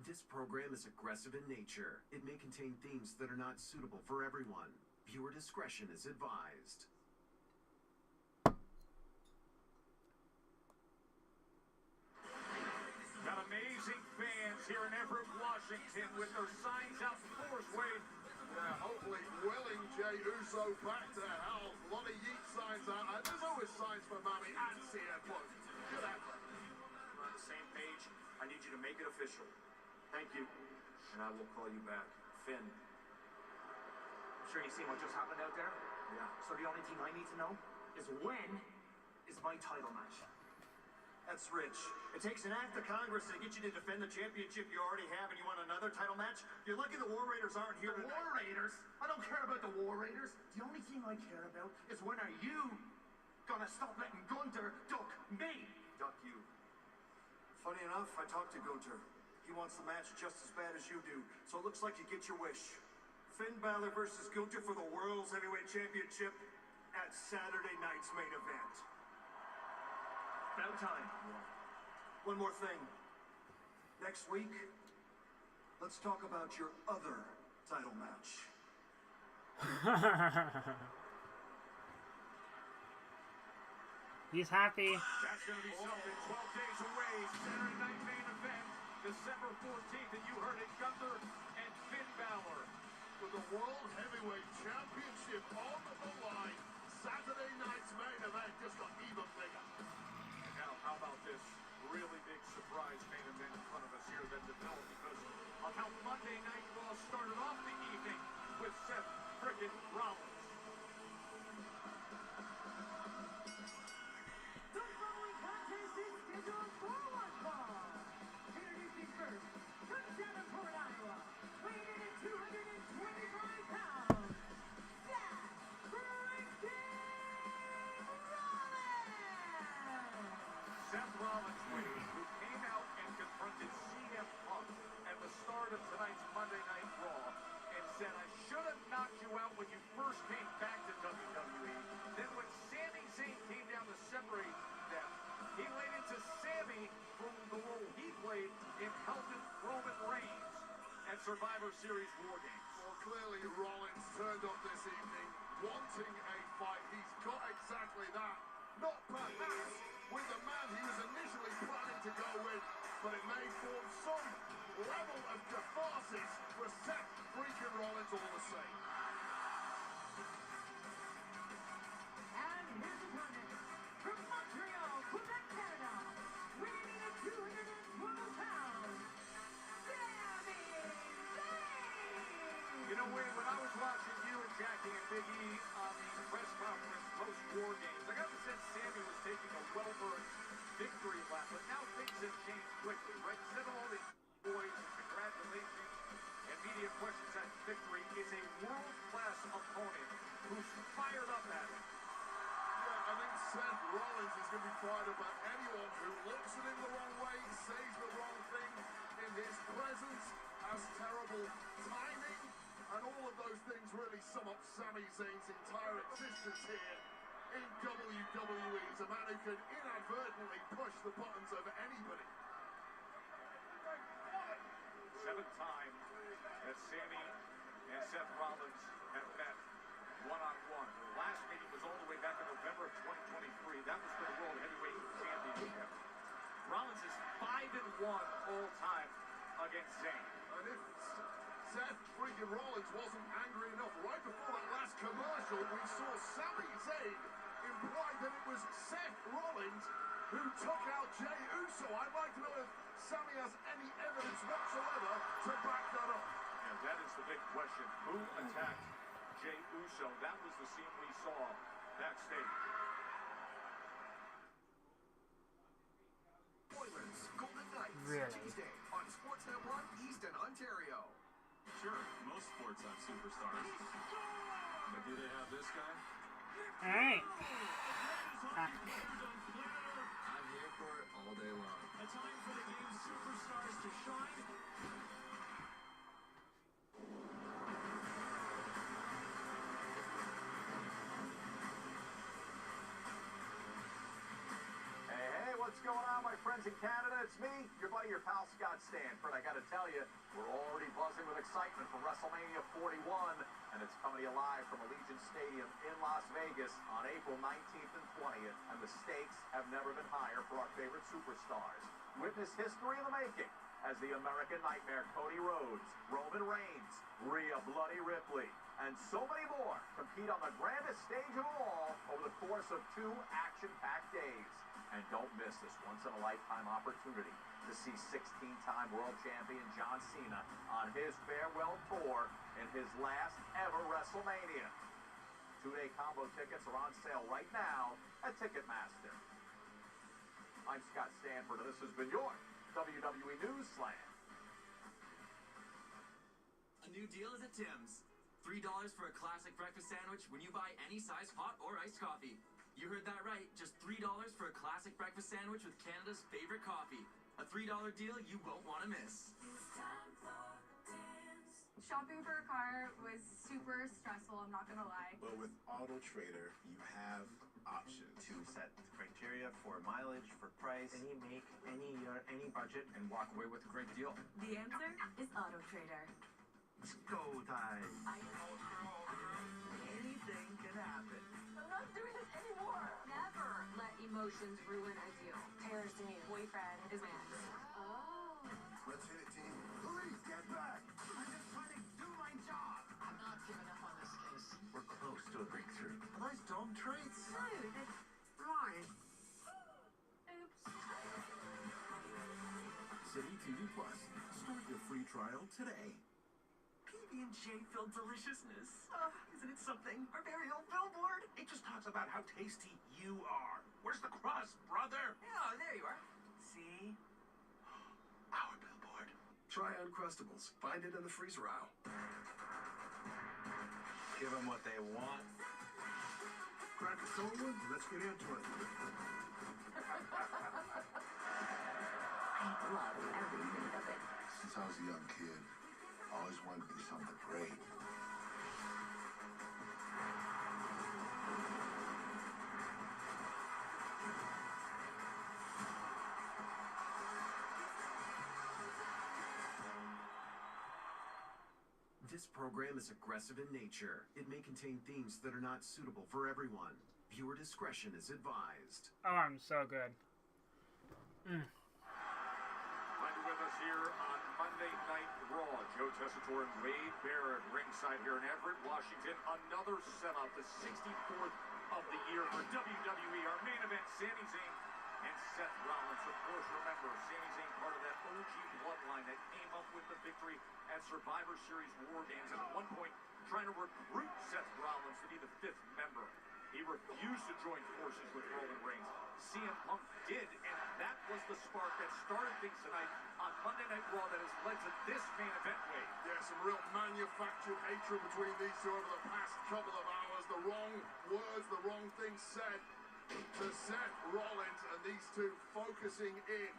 This program is aggressive in nature. It may contain themes that are not suitable for everyone. Viewer discretion is advised. Got amazing fans here in Everett, Washington, with their signs out in Forest Way. Yeah, hopefully willing Jey Uso back to health. A lot of yeet signs out. And there's always signs for Mami and CM Punk. Good effort. We're on the same page. I need you to make it official. Thank you. And I will call you back. Finn. Sure you seen what just happened out there? Yeah. So the only thing I need to know is when is my title match? That's rich. It takes an act of Congress to get you to defend the championship you already have, and you want another title match? You're lucky the War Raiders aren't here The tonight. War Raiders? I don't care about the War Raiders. The only thing I care about is when are you gonna stop letting Gunther duck me? Duck you. Funny enough, I talked to Gunther. He wants the match just as bad as you do, so it looks like you get your wish. Finn Balor versus Gunther for the World's Heavyweight Championship at Saturday night's main event. About time. One more thing. Next week, let's talk about your other title match. He's happy. That's going to be something. 12 days away, Saturday night main event, December 14th, and you heard it, Gunther and Finn Balor. With the World Heavyweight Championship on the line, Saturday night's main event just got even bigger. Now, how about this really big surprise main event in front of us here that developed because of how Monday Night Raw started off the evening with Seth frickin' Rollins. The following contest is scheduled for one fall. Introducing first, from Davenport, Iowa, weighing in at 225 pounds, Seth frickin' Rollins! Seth Rollins, who came out and confronted CM Punk at the start of tonight's Monday Night Raw and said, I should have knocked you out when you first came back to WWE. Then when Sami Zayn came down to separate them, he laid into Sami from the role he played in helping Roman Reigns at Survivor Series War Games. Well, clearly Rollins turned up this evening wanting a fight. He's got exactly that. Not perhaps with the man he was initially planning to go with, but it may form some level of catharsis for Seth freaking Rollins all the same. And his opponent, from Montreal, Quebec, Canada, weighing in at 212 pounds, Sami Zayn! You know, when I was watching you and Jackie and Big E on the press conference post-War Games, I got the sense Sami was taking a well-earned victory lap, but now things have changed quickly, right? Instead of all these boys and congratulations and media questions at victory, is a world-class opponent who's fired up at it. Yeah, I think Seth Rollins is going to be fired up at anyone who looks at him the wrong way, says the wrong thing in his presence, has terrible timing, and all of those things really sum up Sami Zayn's entire existence here in WWE. He's a man who can inadvertently push the buttons of anybody. Seventh time that Sami and Seth Rollins have met one-on-one. The last meeting was all the way back in November of 2023. That was for the World Heavyweight Championship. Rollins is 5-1 all time against Zayn. And if Seth freaking Rollins wasn't angry enough, right before that last commercial, we saw Sami Zayn imply that it was Seth Rollins who took out Jey Uso. I'd like to know if Sami has any evidence whatsoever to back that up. And that is the big question. Who attacked Jey Uso? That was the scene we saw backstage. Oilers, Golden Knights, Really? Tuesday on Sportsnet 1 East and Ontario. Sure, most sports have superstars. But do they have this guy? Alright. I'm here for it all day long. A time for the game's superstars to shine. Hey, what's going on, my friends in Canada? It's me, your buddy, your pal, Scott Stanford. I got to tell you, we're already buzzing with excitement for WrestleMania 41, and it's coming to you live from Allegiant Stadium in Las Vegas on April 19th and 20th, and the stakes have never been higher for our favorite superstars. Witness history in the making as the American Nightmare Cody Rhodes, Roman Reigns, Rhea Bloody Ripley, and so many more compete on the grandest stage of all over the course of 2 action-packed days. And don't miss this once-in-a-lifetime opportunity to see 16-time world champion John Cena on his farewell tour in his last ever WrestleMania. 2-day combo tickets are on sale right now at Ticketmaster. I'm Scott Stanford, and this has been your WWE News Slam. A new deal is at Tim's. $3 for a classic breakfast sandwich when you buy any size hot or iced coffee. You heard that right, just $3 for a classic breakfast sandwich with Canada's favorite coffee. A $3 deal you won't want to miss. Shopping for a car was super stressful, I'm not gonna lie. But with Auto Trader, you have options to set the criteria for mileage, for price. Any make, any year, any budget, and walk away with a great deal. The answer is Auto Trader. It's go time. Anything can happen. I'm not doing this anymore. Never let emotions ruin a deal. Taylor's dating boyfriend is my ex. Oh. Let's hit it, team. Police, get back! I'm just trying to do my job. I'm not giving up on this case. We're close to a breakthrough. Are those dog traits? Dude, it's Right. oops. City TV Plus. Start your free trial today. PB&J filled deliciousness. Isn't it something? Our very own billboard. It just talks about how tasty you are. Where's the crust, brother? Yeah, there you are. See? Our billboard. Try Uncrustables. Find it in the freezer aisle. Give them what they want. Crack a soda, let's get into it. I love every minute of it. Since I was a young kid, I always wanted to be something great. This program is aggressive in nature. It may contain themes that are not suitable for everyone. Viewer discretion is advised. Oh, I'm so good. Glad you're with us here on Monday Night Raw. Joe Tessitore and Wade Barrett ringside here in Everett, Washington. Another sellout, the 64th of the year for WWE. Our main event, Sami Zayn and Seth Rollins. Of course, remember, Sami Zayn part of that OG bloodline that came up with the victory at Survivor Series War Games, and at one point trying to recruit Seth Rollins to be the 5th member. He refused to join forces with Roman Reigns. CM Punk did, and that was the spark that started things tonight on Monday Night Raw that has led to this main event, Wade. Yeah, some real manufactured hatred between these two over the past couple of hours. The wrong words, the wrong things said. to Seth Rollins, and these two focusing in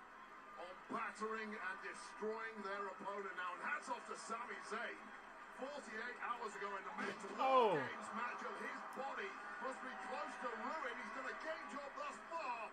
on battering and destroying their opponent now. And hats off to Sami Zayn. 48 hours ago in the War Games matchup, his body must be close to ruin. He's done a game job thus far.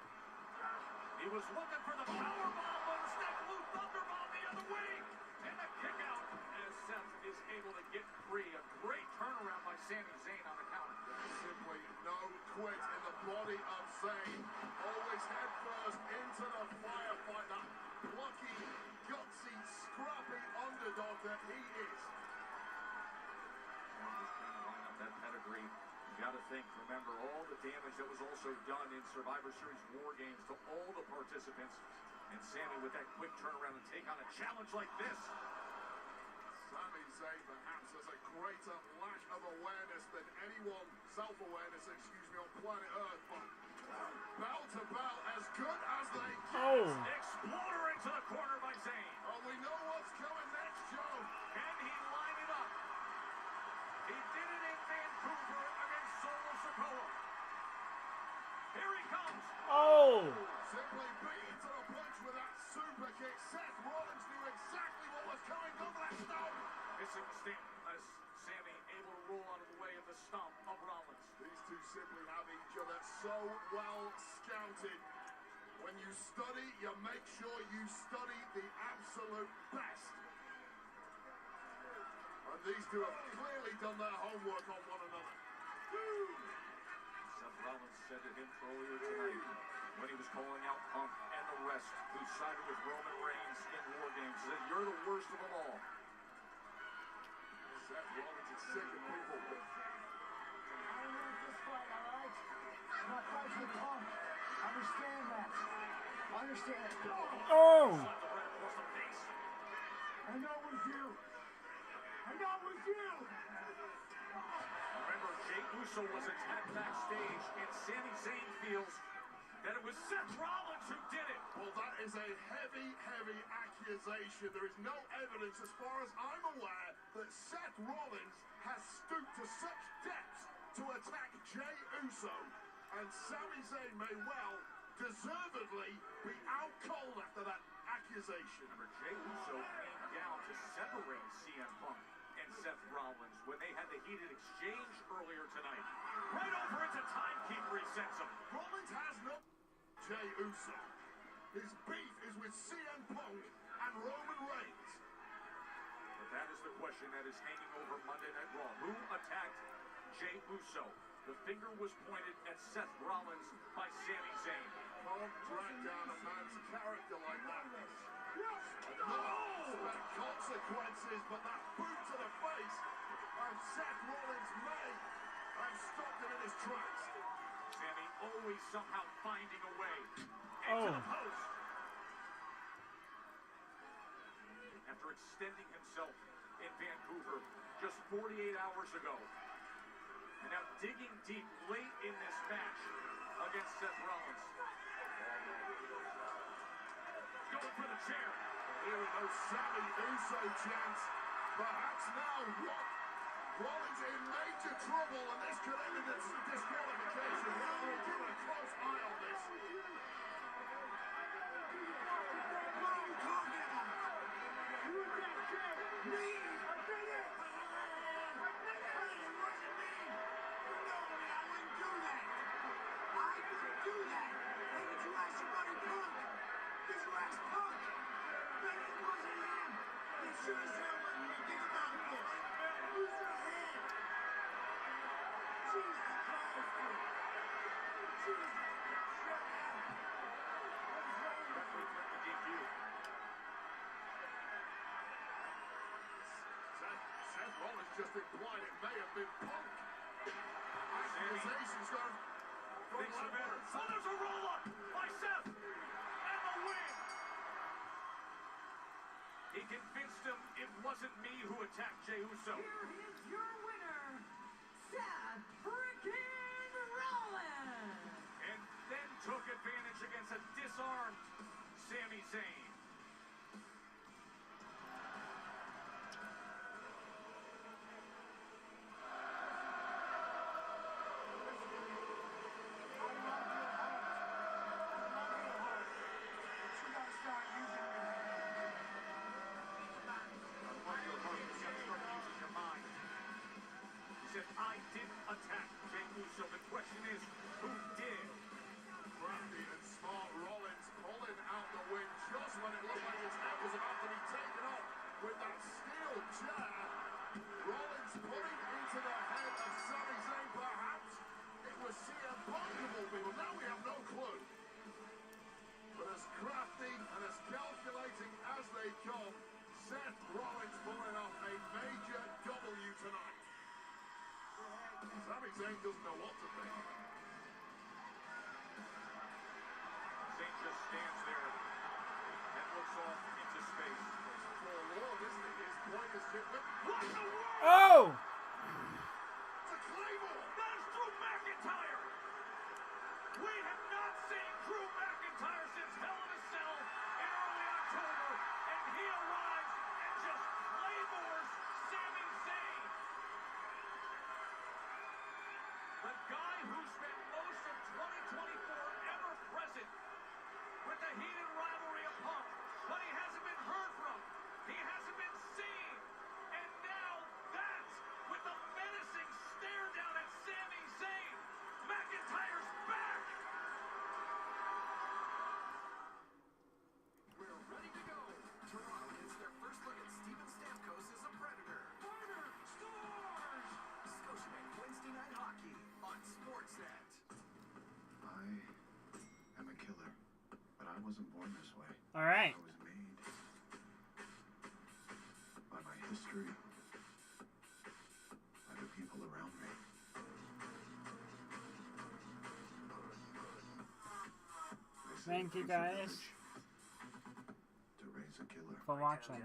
He was looking for the powerbomb, but instead blew thunderbomb the other way. And a kick out as Seth is able to get free. A great turnaround by Sami Zayn on the counter. Simply no quit in the body of Zayn. Always head first into the firefight. That plucky, gutsy, scrappy underdog that he is. And just trying to line up that pedigree. You got to think, remember all the damage that was also done in Survivor Series War Games to all the participants. And Sami with that quick turnaround and take on a challenge like this. Sami Zayn perhaps has a greater lack of awareness than anyone, self-awareness, excuse me, on planet Earth. But bell to bell, as good as they get. Exploder into the corner by Zayn. Oh, we know what's coming next, Joe. Can he line it up? He did it in Vancouver against Solo Sikoa. Here he comes. Simply beaten to the punch with that super kick. Seth Rollins knew exactly what was coming. Go for that stomp. Missing the stamp as Sami able to roll out of the way of the stomp of Rollins. These two simply have each other so well scouted. When you study, you make sure you study the absolute best. And these two have clearly done their homework on one another. Seth Rollins said to him earlier tonight when he was calling out Punk and the rest who sided with Roman Reigns in War Games, said, "You're the worst of them all." Seth Rollins is sick of people. I lose this fight, all right? My fight's with Punk. Understand that. Understand. I know it was you. I know it was you. Remember, Jey Uso was attacked backstage, and Sami Zayn feels that it was Seth Rollins who did it. Well, that is a heavy, heavy accusation. There is no evidence, as far as I'm aware, that Seth Rollins has stooped to such depths to attack Jey Uso. And Sami Zayn may well, deservedly, be out cold after that accusation. Remember, Jey Uso came down to separate CM Punk and Seth Rollins when they had the heated exchange earlier tonight. Right over into timekeeper, he sends him. Rollins has no Jey Uso. His beef is with CM Punk and Roman Reigns. But that is the question that is hanging over Monday Night Raw. Who attacked Jey Uso? The finger was pointed at Seth Rollins by Sami Zayn. Don't drag down a man's character like that. I don't expect consequences, but that boot to the face of Seth Rollins may have stopped him in his tracks. Sami always somehow finding a way. And to the post. After extending himself in Vancouver just 48 hours ago. And now digging deep late in this match against Seth Rollins. Going for the chair. Hearing those Sami Uso chants. Perhaps now Rollins in major trouble, and this could end in disqualification. We're keeping a close eye on this. What are you talking about? You attacked Jey. Me? I did it. It wasn't me. You know me. I wouldn't do that. I wouldn't do that. Why did you ask somebody Punk? Did you ask Punk? But it wasn't him. You should have said what you think about this. Use your head. Jesus Christ. Jesus. Shut up. Referee took the DQ. Seth Rollins just implied it may have been Punk. Accusations going. Thinks the better. So there's a roll-up by Seth. And the win. He convinced him it wasn't me who attacked Jey Uso. Here is your winner, Seth freaking Rollins. And then took advantage against a disarmed Sami Zayn. didn't attack Jey Uso. The question is, who did? Crafty and smart Rollins pulling out the win just when it looked like his head was about to be taken off with that steel chair. Rollins pulling into the head of Sami Zayn. Perhaps it was CM Punk of all people. Now we have no clue. But as crafty and as calculating as they come, Seth Rollins pulling off a major W tonight. Sami Zayn doesn't know what to think. Zayn just stands there and looks off into space. It's forlorn, isn't it? His point is to... What in the world? Oh! It's a Claymore! That is Drew McIntyre! We have not seen Drew McIntyre since Hell in a Cell in early October, and he arrives and just claymores Sami Zayn. The guy who spent most of 2024 ever present with the heated rivalry of Punk, but he hasn't been heard from. He hasn't been seen. And now that's with a menacing stare down at Sami Zayn. McIntyre's back. We're ready to go. Toronto gets their first look at Steven Stamkos as a Predator. Carter scores! Scotiabank Wednesday Night Hockey on Sportsnet. I am a killer, but I wasn't born this way. All right. I was made by my history, by the people around me. Thank you guys To raise a killer. for watching.